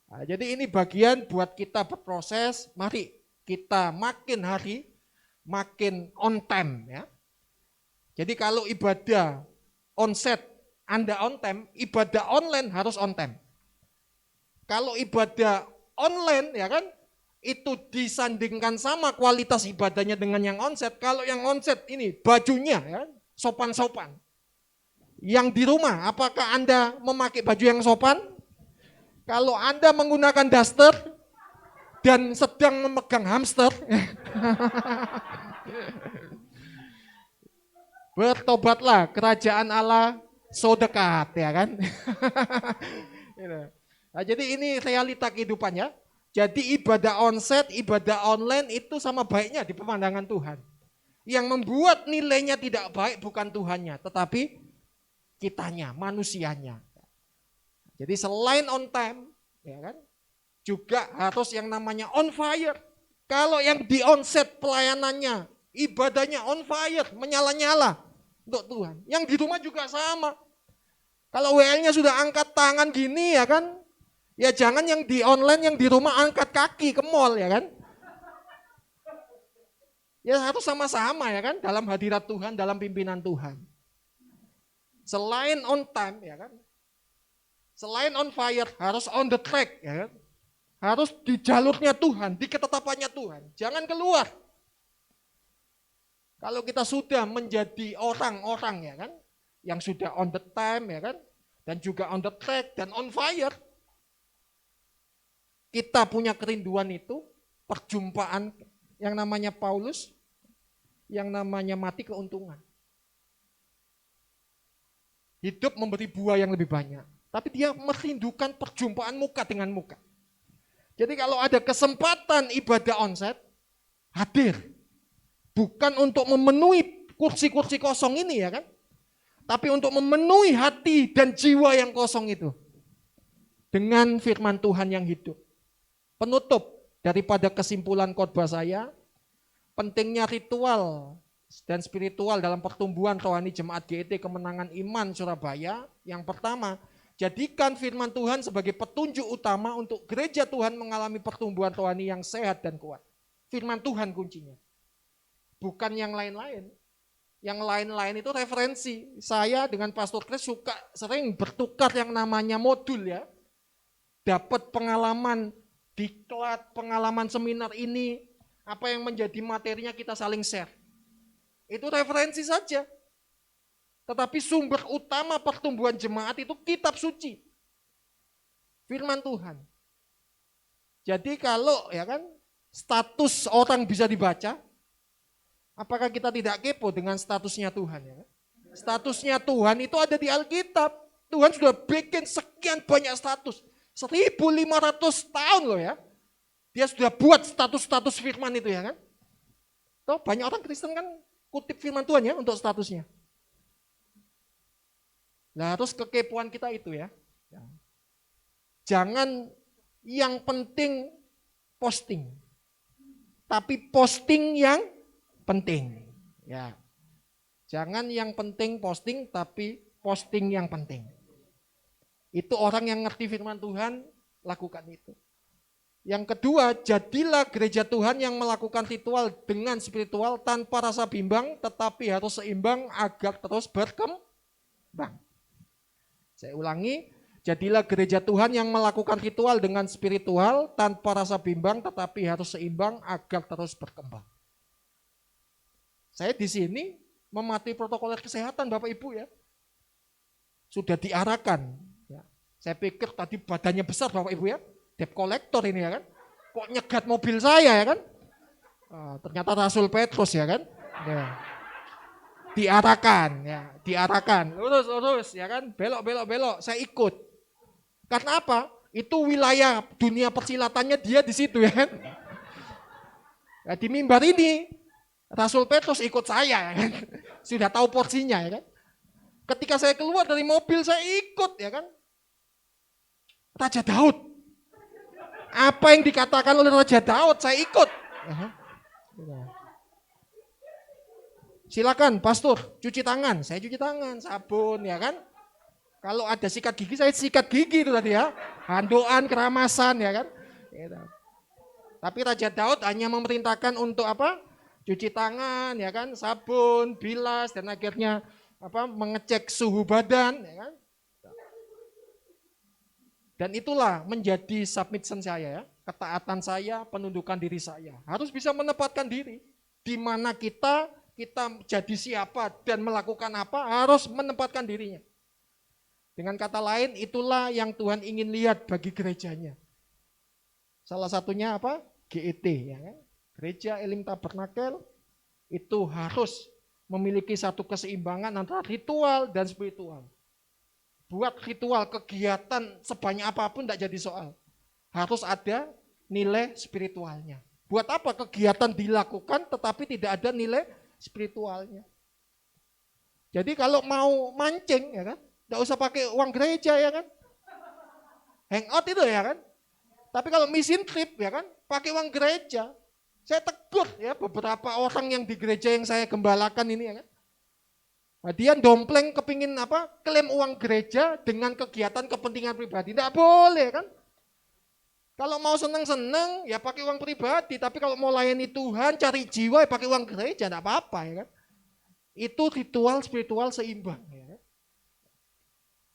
Nah, jadi ini bagian buat kita berproses, mari kita makin hari makin on time ya. Jadi kalau ibadah onset Anda on time, ibadah online harus on time. Kalau ibadah online ya kan, itu disandingkan sama kualitas ibadahnya dengan yang onset. Kalau yang onset ini bajunya ya, sopan-sopan. Yang di rumah, apakah Anda memakai baju yang sopan? Kalau Anda menggunakan daster dan sedang memegang hamster, bertobatlah, kerajaan Allah so dekat ya kan. Nah, jadi ini realita kehidupannya. Jadi ibadah onset, ibadah online itu sama baiknya di pemandangan Tuhan. Yang membuat nilainya tidak baik bukan Tuhannya, tetapi kitanya, manusianya. Jadi selain on time, ya kan, juga harus yang namanya on fire. Kalau yang di onset pelayanannya, ibadahnya on fire, menyala-nyala untuk Tuhan. Yang di rumah juga sama. Kalau WL-nya sudah angkat tangan gini ya kan, Ya jangan yang di online, yang di rumah angkat kaki ke mall ya kan. Ya harus sama-sama ya kan, dalam hadirat Tuhan, dalam pimpinan Tuhan. Selain on time ya kan, selain on fire, harus on the track ya kan. Harus di jalurnya Tuhan, di ketetapannya Tuhan. Jangan keluar. Kalau kita sudah menjadi orang-orang ya kan, yang sudah on the time ya kan, dan juga on the track dan on fire, kita punya kerinduan itu, perjumpaan yang namanya Paulus, yang namanya mati keuntungan. Hidup memberi buah yang lebih banyak, tapi dia merindukan perjumpaan muka dengan muka. Jadi kalau ada kesempatan ibadah onsite, hadir. Bukan untuk memenuhi kursi-kursi kosong ini ya kan, tapi untuk memenuhi hati dan jiwa yang kosong itu. Dengan firman Tuhan yang hidup. Penutup daripada kesimpulan khotbah saya, pentingnya ritual dan spiritual dalam pertumbuhan rohani Jemaat GET Kemenangan Iman Surabaya. Yang pertama, jadikan firman Tuhan sebagai petunjuk utama untuk gereja Tuhan mengalami pertumbuhan rohani yang sehat dan kuat. Firman Tuhan kuncinya. Bukan yang lain-lain. Yang lain-lain itu referensi. Saya dengan Pastor Chris suka sering bertukar yang namanya modul ya. Dapat pengalaman diklat, pengalaman seminar ini, apa yang menjadi materinya kita saling share. Itu referensi saja. Tetapi sumber utama pertumbuhan jemaat itu kitab suci. Firman Tuhan. Jadi kalau ya kan status orang bisa dibaca, apakah kita tidak kepo dengan statusnya Tuhan ya kan? Statusnya Tuhan itu ada di Alkitab. Tuhan sudah bikin sekian banyak status. 1.500 tahun loh ya. Dia sudah buat status-status firman itu ya kan. Toh banyak orang Kristen kan kutip firman Tuhan ya untuk statusnya. Nah harus kekepoan kita itu ya. Jangan yang penting posting. Tapi posting yang penting. Ya. Jangan yang penting posting tapi posting yang penting. Itu orang yang ngerti firman Tuhan lakukan itu. Yang kedua, jadilah gereja Tuhan yang melakukan ritual dengan spiritual tanpa rasa bimbang tetapi harus seimbang agar terus berkembang. Saya ulangi, jadilah gereja Tuhan yang melakukan ritual dengan spiritual tanpa rasa bimbang tetapi harus seimbang agar terus berkembang. Saya di sini mematuhi protokol kesehatan Bapak Ibu ya. Sudah diarahkan. Ya. Saya pikir tadi badannya besar Bapak Ibu ya, debt collector ini ya kan. Kok nyegat mobil saya ya kan. Ternyata Rasul Petrus ya kan. Ya. Diarahkan, lurus ya kan, belok, saya ikut. Karena apa? Itu wilayah dunia persilatannya dia di situ ya kan. Ya, di mimbar ini Rasul Petrus ikut saya ya kan. Sudah tahu porsinya ya kan. Ketika saya keluar dari mobil saya ikut ya kan. Raja Daud. Apa yang dikatakan oleh Raja Daud saya ikut. Silakan pastor cuci tangan, saya cuci tangan, sabun ya kan. Kalau ada sikat gigi saya sikat gigi itu tadi ya. Handoan, keramasan ya kan. Tapi Raja Daud hanya memerintahkan untuk apa? Cuci tangan ya kan, sabun, bilas dan akhirnya apa? Mengecek suhu badan ya kan. Dan itulah menjadi submission saya ya, ketaatan saya, penundukan diri saya. Harus bisa menempatkan diri di mana kita jadi siapa dan melakukan apa, harus menempatkan dirinya. Dengan kata lain, itulah yang Tuhan ingin lihat bagi gerejanya. Salah satunya apa? GET, ya kan? Gereja Elim Tabernakel itu harus memiliki satu keseimbangan antara ritual dan spiritual. Buat ritual kegiatan sebanyak apapun tidak jadi soal. Harus ada nilai spiritualnya. Buat apa kegiatan dilakukan tetapi tidak ada nilai spiritualnya. Jadi kalau mau mancing ya kan, enggak usah pakai uang gereja ya kan. Hangout itu ya kan. Tapi kalau mission trip ya kan, pakai uang gereja. Saya tegur ya beberapa orang yang di gereja yang saya gembalakan ini ya kan. Nah, dia dompleng kepingin apa? Klaim uang gereja dengan kegiatan kepentingan pribadi. Enggak boleh kan. Kalau mau seneng-seneng ya pakai uang pribadi, tapi kalau mau layani Tuhan, cari jiwa ya pakai uang gereja, enggak apa-apa ya kan. Itu ritual spiritual seimbang ya kan.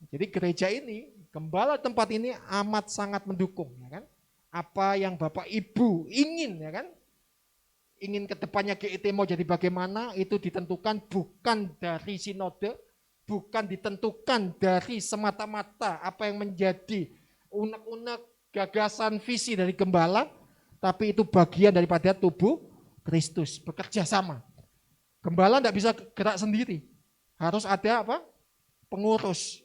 Jadi gereja ini, gembala tempat ini amat sangat mendukung ya kan. Apa yang Bapak Ibu ingin ya kan. Ingin ke depannya GIT mau jadi bagaimana, itu ditentukan bukan dari sinode, bukan ditentukan dari semata-mata apa yang menjadi unek-unek gagasan visi dari gembala, tapi itu bagian daripada tubuh Kristus, bekerja sama. Gembala tidak bisa gerak sendiri, harus ada apa? Pengurus.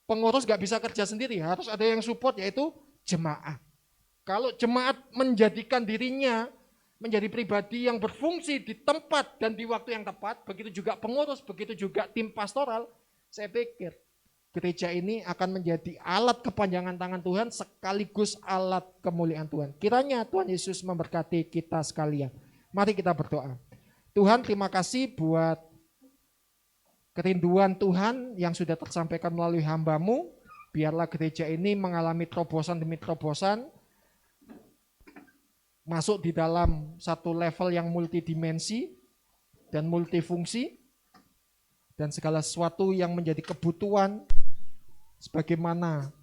Pengurus nggak bisa kerja sendiri, harus ada yang support yaitu jemaat. Kalau jemaat menjadikan dirinya menjadi pribadi yang berfungsi di tempat dan di waktu yang tepat, begitu juga pengurus, begitu juga tim pastoral, saya pikir gereja ini akan menjadi alat kepanjangan tangan Tuhan sekaligus alat kemuliaan Tuhan. Kiranya Tuhan Yesus memberkati kita sekalian. Mari kita berdoa. Tuhan, terima kasih buat kerinduan Tuhan yang sudah tersampaikan melalui hamba-Mu. Biarlah gereja ini mengalami terobosan demi terobosan, masuk di dalam satu level yang multidimensi dan multifungsi, dan segala sesuatu yang menjadi kebutuhan sebagaimana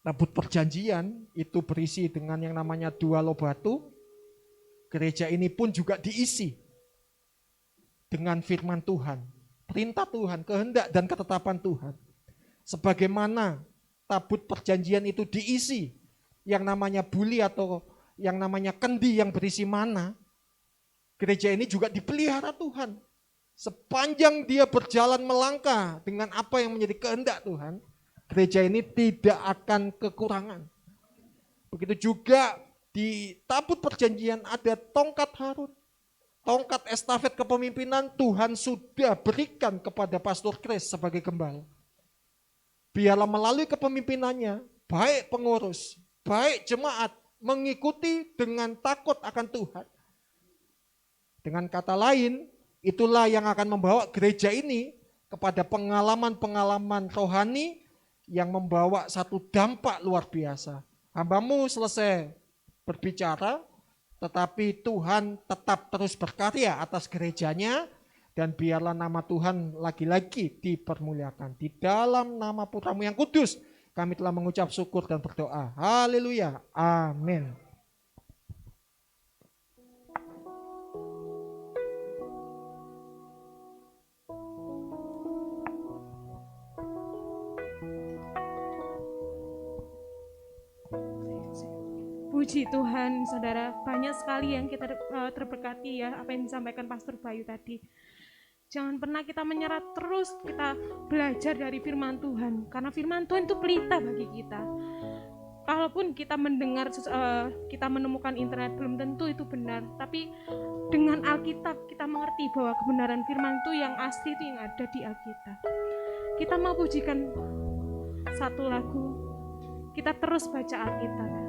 tabut perjanjian itu berisi dengan yang namanya dua loh batu. Gereja ini pun juga diisi dengan firman Tuhan, perintah Tuhan, kehendak dan ketetapan Tuhan. Sebagaimana tabut perjanjian itu diisi yang namanya buli atau yang namanya kendi yang berisi mana, gereja ini juga dipelihara Tuhan. Sepanjang dia berjalan melangkah dengan apa yang menjadi kehendak Tuhan, gereja ini tidak akan kekurangan. Begitu juga di tabut perjanjian ada tongkat Harun. Tongkat estafet kepemimpinan Tuhan sudah berikan kepada Pastor Chris sebagai gembala. Biarlah melalui kepemimpinannya, baik pengurus, baik jemaat, mengikuti dengan takut akan Tuhan. Dengan kata lain, itulah yang akan membawa gereja ini kepada pengalaman-pengalaman rohani yang membawa satu dampak luar biasa. Hamba-Mu selesai berbicara, tetapi Tuhan tetap terus berkarya atas gerejanya, dan biarlah nama Tuhan lagi-lagi dipermuliakan. Di dalam nama Putra-Mu yang kudus, kami telah mengucap syukur dan berdoa. Haleluya. Amin. Puji Tuhan, saudara, banyak sekali yang kita terberkati ya, apa yang disampaikan Pastor Bayu tadi. Jangan pernah kita menyerah, terus kita belajar dari firman Tuhan, karena firman Tuhan itu pelita bagi kita. Kalaupun kita mendengar, kita menemukan internet, belum tentu itu benar, tapi dengan Alkitab kita mengerti bahwa kebenaran firman itu yang asli, itu yang ada di Alkitab. Kita mau pujikan satu lagu, kita terus baca Alkitab.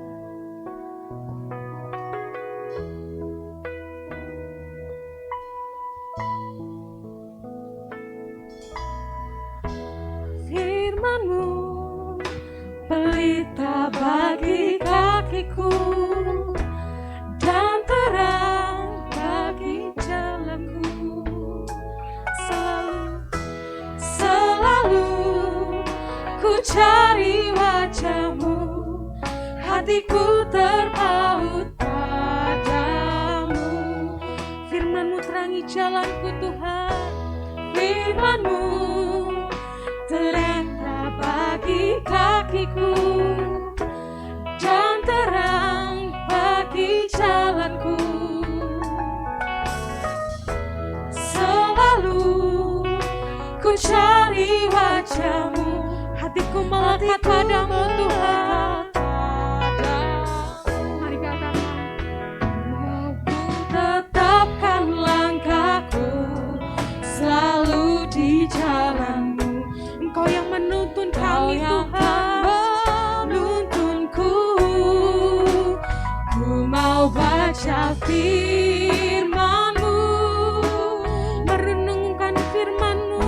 Firman-Mu pelita bagi kakiku dan terang bagi jalanku. Selalu ku cari wajah-Mu, hatiku terpaut padamu. Firman-Mu terangi jalanku Tuhan, firman-Mu terang bagi kakiku dan terang bagi jalanku. Selalu ku cari wajah-Mu, hatiku melekat padamu Tuhan. Mari katakan, mau ku tetapkan langkahku selalu di jalan-Mu. Engkau yang menuntun kami Tuhan, menuntunku. Ku mau baca firman-Mu, merenungkan firman-Mu,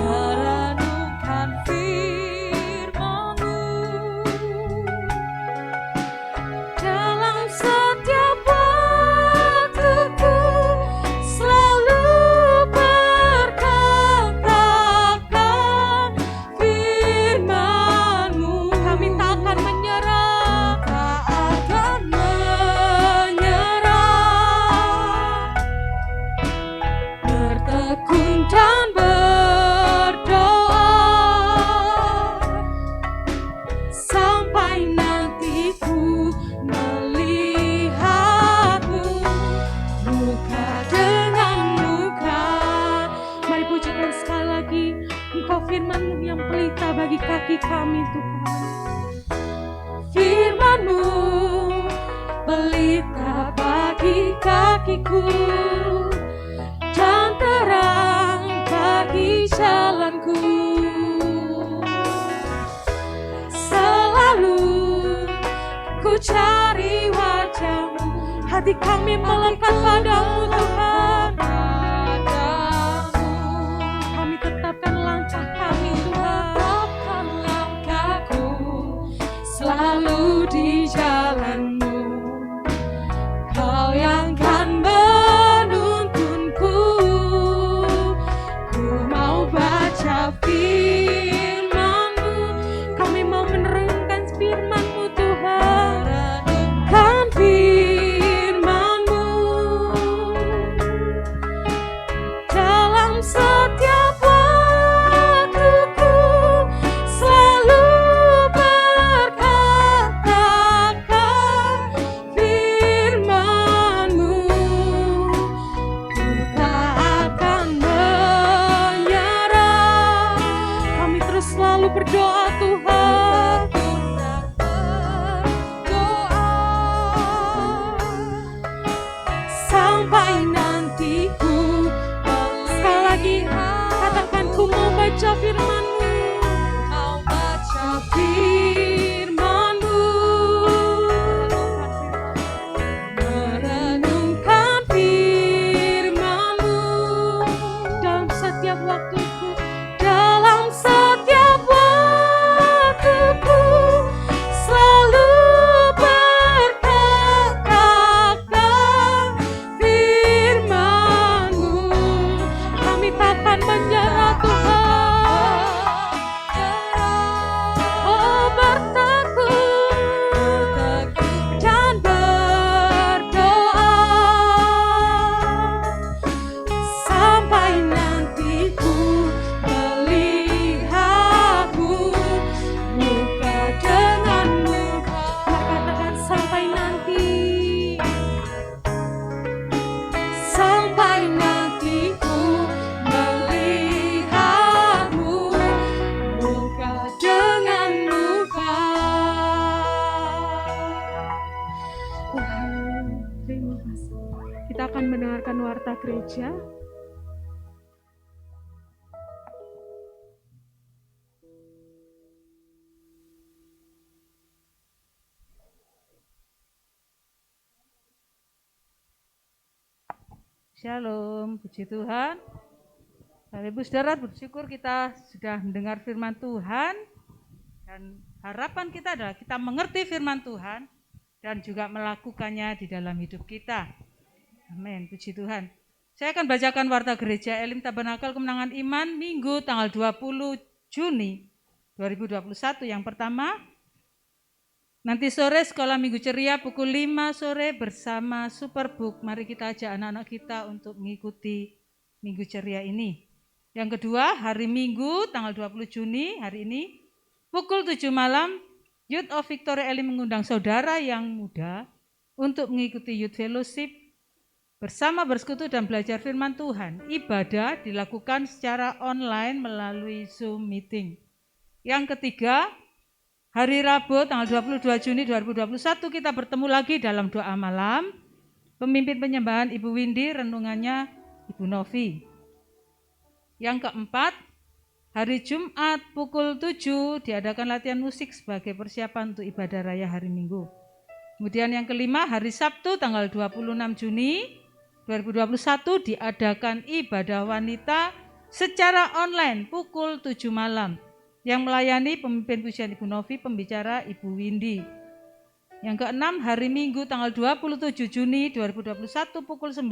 firman-Mu yang pelita bagi kaki kami Tuhan. Firman-Mu pelita bagi kakiku dan terang bagi jalanku. Selalu ku cari wajah-Mu, hati kami melekat padamu Tuhan. Kami tetapkan langkah kami Tuhan, tetapkan langkahku selalu di jalan-Mu. Kau yang kan menuntunku, ku mau baca firman-Mu, kami mau merenungkan firman-Mu Tuhan, kan firman-Mu dalam setiap waktuku, selalu berkatakan firman-Mu, ku tak akan menyerah. Kami terus selalu berdoa Tuhan, sampai nanti ku, sekali lagi katakan, ku mau baca firman-Mu, mau baca firman-Mu, merenungkan firman-Mu dalam setiap waktuku, dalam setiap waktuku, selalu berkatakan firman-Mu. Kami takkan menyerah Tuhan, oh bertekun dan berdoa sampai nanti ku melihat-Mu muka dengan muka. Katakan sampai nanti ku melihat-Mu muka dengan muka. Tuhan, terima kasih. Kita akan mendengarkan warta gereja. Shalom, puji Tuhan. Bapak Ibu Saudara, bersyukur kita sudah mendengar firman Tuhan, dan harapan kita adalah kita mengerti firman Tuhan dan juga melakukannya di dalam hidup kita. Amin, puji Tuhan. Saya akan bacakan warta gereja Elim Tabernakel Kemenangan Iman Minggu tanggal 20 Juni 2021. Yang pertama, nanti sore sekolah minggu ceria pukul 5 sore bersama Superbook. Mari kita ajak anak-anak kita untuk mengikuti minggu ceria ini. Yang kedua, hari Minggu tanggal 20 Juni hari ini pukul 7 malam Youth of Victoria Elim mengundang saudara yang muda untuk mengikuti Youth Fellowship bersama bersekutu dan belajar firman Tuhan. Ibadah dilakukan secara online melalui Zoom meeting. Yang ketiga, hari Rabu tanggal 22 Juni 2021 kita bertemu lagi dalam doa malam. Pemimpin penyembahan Ibu Windy, renungannya Ibu Novi. Yang keempat, hari Jumat pukul 7 diadakan latihan musik sebagai persiapan untuk ibadah raya hari Minggu. Kemudian yang kelima, hari Sabtu tanggal 26 Juni 2021 diadakan ibadah wanita secara online pukul 7 malam. Yang melayani pemimpin pujian Ibu Novi, pembicara Ibu Windy. Yang keenam, hari Minggu tanggal 27 Juni 2021 pukul 9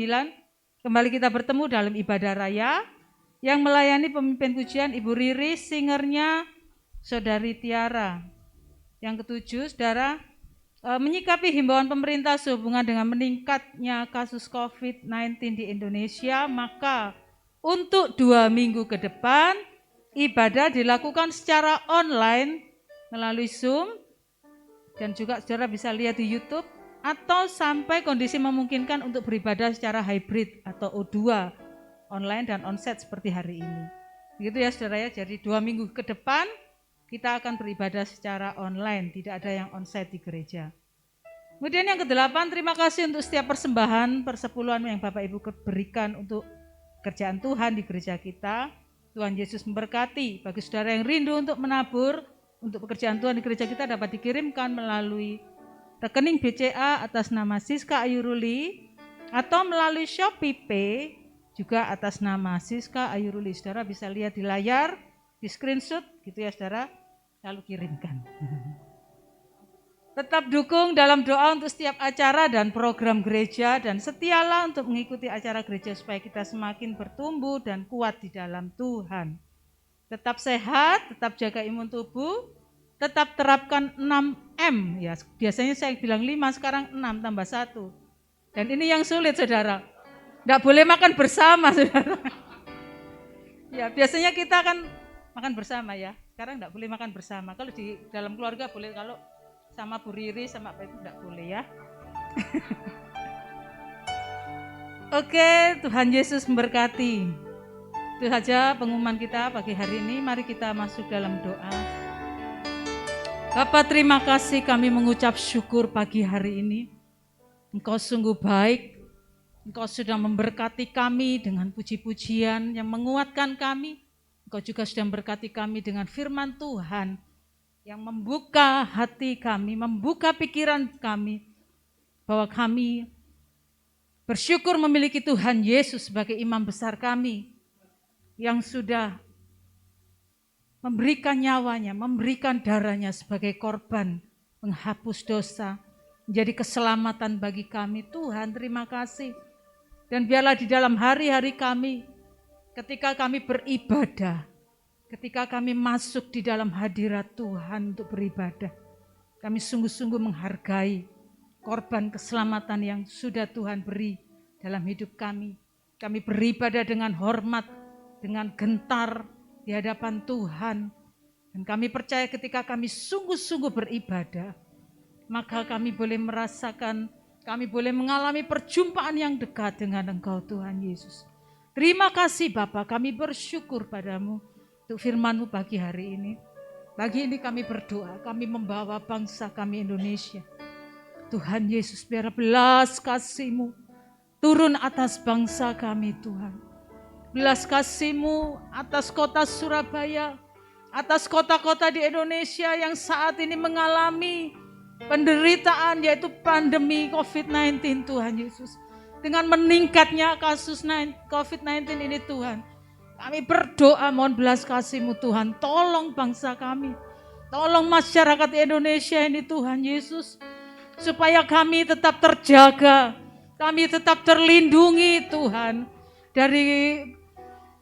kembali kita bertemu dalam ibadah raya. Yang melayani pemimpin pujian Ibu Riri, singernya Saudari Tiara. Yang ketujuh, saudara, menyikapi himbauan pemerintah sehubungan dengan meningkatnya kasus COVID-19 di Indonesia, maka untuk 2 minggu ke depan ibadah dilakukan secara online melalui Zoom, dan juga saudara bisa lihat di YouTube, atau sampai kondisi memungkinkan untuk beribadah secara hybrid atau O2, online dan onsite seperti hari ini. Begitu ya saudara ya, jadi 2 minggu ke depan kita akan beribadah secara online, tidak ada yang onsite di gereja. Kemudian yang ke-8, terima kasih untuk setiap persembahan, persepuluhan yang Bapak Ibu berikan untuk kerjaan Tuhan di gereja kita. Tuhan Yesus memberkati. Bagi saudara yang rindu untuk menabur, untuk pekerjaan Tuhan di gereja kita dapat dikirimkan melalui rekening BCA atas nama Siska Ayuruli atau melalui Shopee Pay juga atas nama Siska Ayuruli. Saudara bisa lihat di layar, di screenshot gitu ya saudara, lalu kirimkan. Tetap dukung dalam doa untuk setiap acara dan program gereja dan setialah untuk mengikuti acara gereja supaya kita semakin bertumbuh dan kuat di dalam Tuhan. Tetap sehat, tetap jaga imun tubuh, tetap terapkan 6M ya. Biasanya saya bilang 5, sekarang 6 tambah 1. Dan ini yang sulit saudara. Enggak boleh makan bersama saudara. Ya, biasanya kita kan makan bersama ya. Sekarang enggak boleh makan bersama. Kalau di dalam keluarga boleh, kalau sama Bu Riri sama Pak Ibu enggak boleh ya. Oke, Tuhan Yesus memberkati. Itu saja pengumuman kita pagi hari ini. Mari kita masuk dalam doa. Bapa, terima kasih, kami mengucap syukur pagi hari ini. Engkau sungguh baik. Engkau sudah memberkati kami dengan puji-pujian yang menguatkan kami. Engkau juga sudah memberkati kami dengan firman Tuhan yang membuka hati kami, membuka pikiran kami, bahwa kami bersyukur memiliki Tuhan Yesus sebagai imam besar kami, yang sudah memberikan nyawanya, memberikan darahnya sebagai korban menghapus dosa, menjadi keselamatan bagi kami. Tuhan, terima kasih. Dan biarlah di dalam hari-hari kami, ketika kami beribadah, ketika kami masuk di dalam hadirat Tuhan untuk beribadah, kami sungguh-sungguh menghargai korban keselamatan yang sudah Tuhan beri dalam hidup kami. Kami beribadah dengan hormat, dengan gentar di hadapan Tuhan. Dan kami percaya ketika kami sungguh-sungguh beribadah, maka kami boleh merasakan, kami boleh mengalami perjumpaan yang dekat dengan Engkau Tuhan Yesus. Terima kasih Bapa, kami bersyukur padamu untuk firman-Mu pagi hari ini. Pagi ini kami berdoa, kami membawa bangsa kami Indonesia. Tuhan Yesus, biar belas kasih-Mu turun atas bangsa kami Tuhan. Belas kasih-Mu atas kota Surabaya, atas kota-kota di Indonesia yang saat ini mengalami penderitaan, yaitu pandemi COVID-19 Tuhan Yesus. Dengan meningkatnya kasus COVID-19 ini Tuhan, kami berdoa mohon belas kasih-Mu Tuhan, tolong bangsa kami, tolong masyarakat Indonesia ini Tuhan Yesus, supaya kami tetap terjaga, kami tetap terlindungi Tuhan dari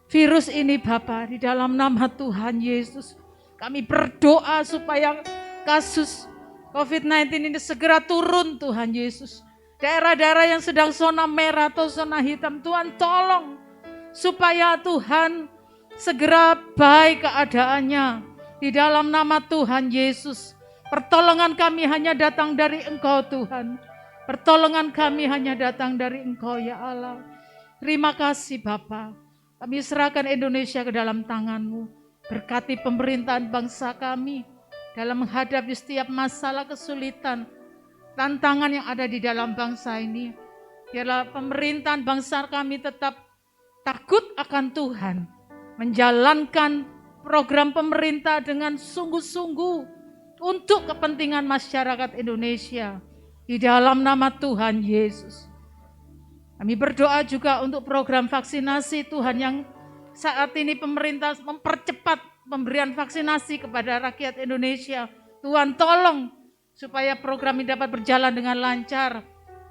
virus ini Bapa. Di dalam nama Tuhan Yesus kami berdoa supaya kasus COVID-19 ini segera turun Tuhan Yesus. Daerah-daerah yang sedang zona merah atau zona hitam, Tuhan tolong supaya Tuhan segera baik keadaannya. Di dalam nama Tuhan Yesus, pertolongan kami hanya datang dari Engkau Tuhan. Pertolongan kami hanya datang dari Engkau ya Allah. Terima kasih Bapa. Kami serahkan Indonesia ke dalam tangan-Mu. Berkati pemerintahan bangsa kami dalam menghadapi setiap masalah kesulitan, tantangan yang ada di dalam bangsa ini. Biarlah pemerintahan bangsa kami tetap takut akan Tuhan, menjalankan program pemerintah dengan sungguh-sungguh untuk kepentingan masyarakat Indonesia. Di dalam nama Tuhan Yesus. Kami berdoa juga untuk program vaksinasi Tuhan, yang saat ini pemerintah mempercepat pemberian vaksinasi kepada rakyat Indonesia. Tuhan tolong supaya program ini dapat berjalan dengan lancar.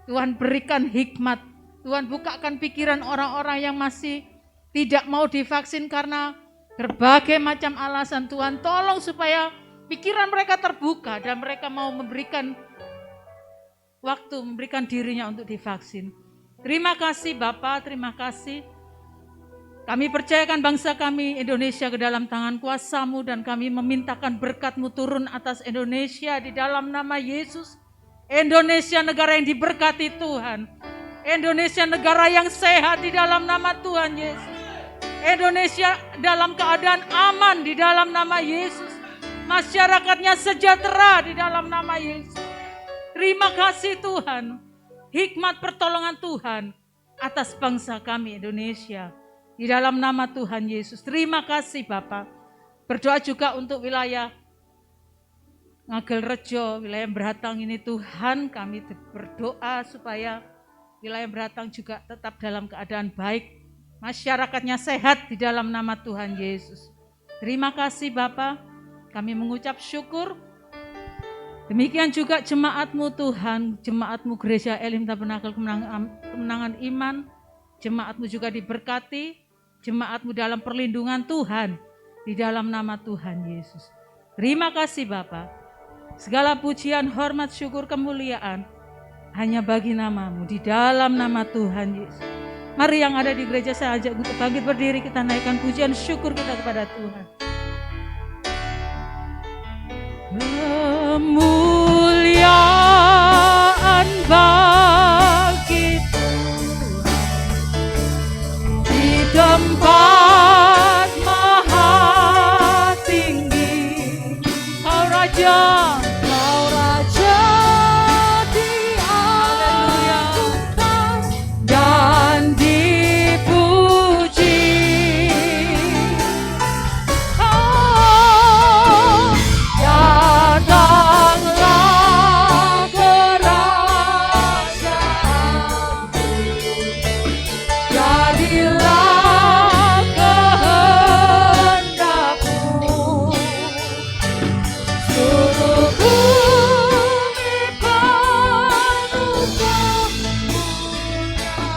Tuhan berikan hikmat. Tuhan bukakan pikiran orang-orang yang masih tidak mau divaksin karena berbagai macam alasan. Tuhan tolong supaya pikiran mereka terbuka dan mereka mau memberikan waktu, memberikan dirinya untuk divaksin. Terima kasih Bapa, terima kasih. Kami percayakan bangsa kami Indonesia ke dalam tangan kuasa-Mu dan kami memintakan berkat-Mu turun atas Indonesia di dalam nama Yesus. Indonesia negara yang diberkati Tuhan. Indonesia negara yang sehat di dalam nama Tuhan Yesus. Indonesia dalam keadaan aman di dalam nama Yesus. Masyarakatnya sejahtera di dalam nama Yesus. Terima kasih Tuhan. Hikmat pertolongan Tuhan atas bangsa kami Indonesia. Di dalam nama Tuhan Yesus. Terima kasih Bapak. Berdoa juga untuk wilayah Ngagel Rejo, wilayah Beratang ini Tuhan, kami berdoa supaya wilayah Beratang juga tetap dalam keadaan baik. Masyarakatnya sehat di dalam nama Tuhan Yesus. Terima kasih Bapak, kami mengucap syukur. Demikian juga jemaat-Mu Tuhan, jemaat-Mu Gereja Elim Tabernakel Kemenangan Iman, jemaat-Mu juga diberkati, jemaat-Mu dalam perlindungan Tuhan, di dalam nama Tuhan Yesus. Terima kasih Bapak. Segala pujian, hormat, syukur, kemuliaan hanya bagi nama-Mu di dalam nama Tuhan Yesus. Mari yang ada di gereja saya ajak untuk bangkit berdiri, kita naikkan pujian syukur kita kepada Tuhan. Kemuliaan bagi Tuhan di tempat maha tinggi. Kau Raja, Kau Raja diagungkan dan dipuji. Oh, datanglah kerajaan, jadilah kehendak-Mu. Seluruh bumi penuh kemuliaan.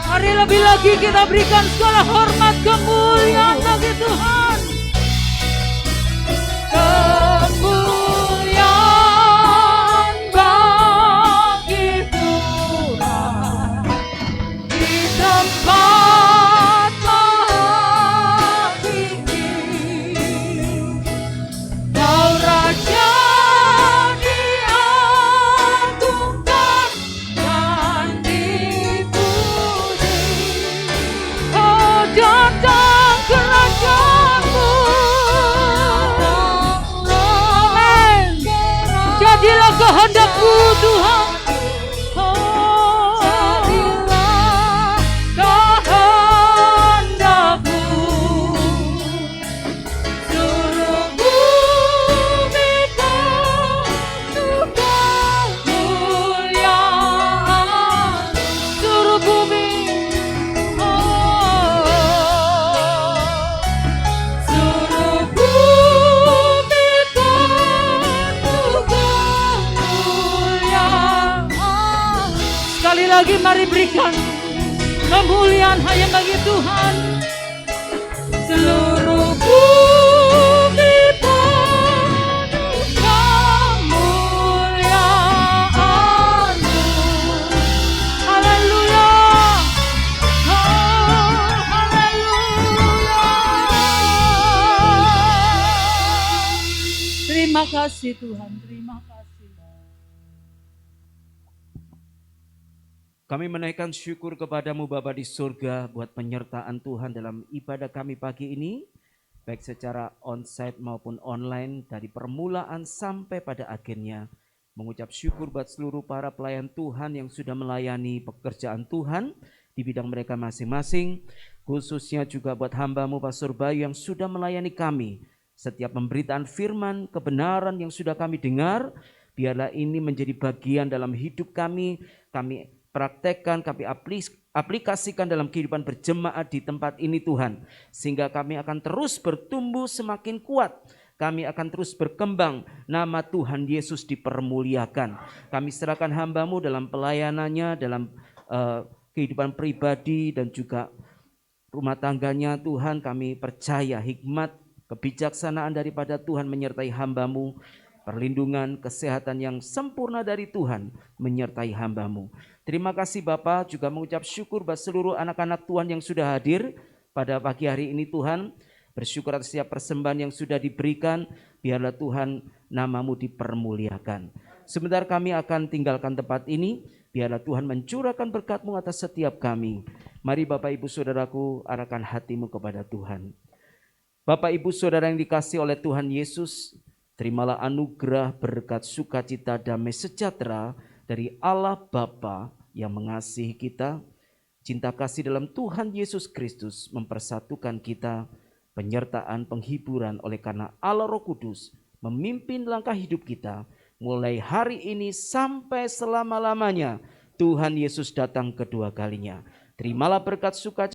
Mari lebih lagi kita berikan segala hormat kemuliaan bagi Tuhan. Kemuliaan bagi Tuhan di tempat maha tinggi. Kau Raja diagungkan dan dipuji. Oh, datang kerajaan-Mu. Amin. Jadilah kehendak-Mu Tuhan. Oh, jadilah kehendak-Mu. Seluruh bumi penuh kemuliaan. Seluruh bumi, oh, seluruh bumi penuh kemuliaan. Sekali lagi mari berikan kemuliaan hanya bagi Tuhan. Seluruh bumi penuh kemuliaan-Mu. Haleluya. Oh, haleluya. Terima kasih Tuhan, terima kasih. Kami menaikkan syukur kepada-Mu Bapa di surga buat penyertaan Tuhan dalam ibadah kami pagi ini, baik secara onsite maupun online dari permulaan sampai pada akhirnya. Mengucap syukur buat seluruh para pelayan Tuhan yang sudah melayani pekerjaan Tuhan di bidang mereka masing-masing, khususnya juga buat hamba-Mu Pastor Bayu yang sudah melayani kami. Setiap pemberitaan firman, kebenaran yang sudah kami dengar, biarlah ini menjadi bagian dalam hidup kami praktekkan, kami aplikasikan dalam kehidupan berjemaat di tempat ini Tuhan. Sehingga kami akan terus bertumbuh semakin kuat. Kami akan terus berkembang, nama Tuhan Yesus dipermuliakan. Kami serahkan hamba-Mu dalam pelayanannya, dalam kehidupan pribadi dan juga rumah tangganya Tuhan. Kami percaya hikmat, kebijaksanaan daripada Tuhan menyertai hamba-Mu. Perlindungan, kesehatan yang sempurna dari Tuhan menyertai hamba-Mu. Terima kasih Bapa, juga mengucap syukur buat seluruh anak-anak Tuhan yang sudah hadir pada pagi hari ini Tuhan. Bersyukur atas setiap persembahan yang sudah diberikan, biarlah Tuhan nama-Mu dipermuliakan. Sebentar kami akan tinggalkan tempat ini, Biarlah Tuhan mencurahkan berkat-Mu atas setiap kami. Mari Bapak Ibu Saudaraku, arahkan hatimu kepada Tuhan. Bapak Ibu Saudara yang dikasihi oleh Tuhan Yesus, terimalah anugerah berkat sukacita damai sejahtera dari Allah Bapa yang mengasihi kita. Cinta kasih dalam Tuhan Yesus Kristus mempersatukan kita, penyertaan penghiburan oleh karena Allah Roh Kudus memimpin langkah hidup kita. Mulai hari ini sampai selama-lamanya Tuhan Yesus datang kedua kalinya. Terimalah berkat sukacita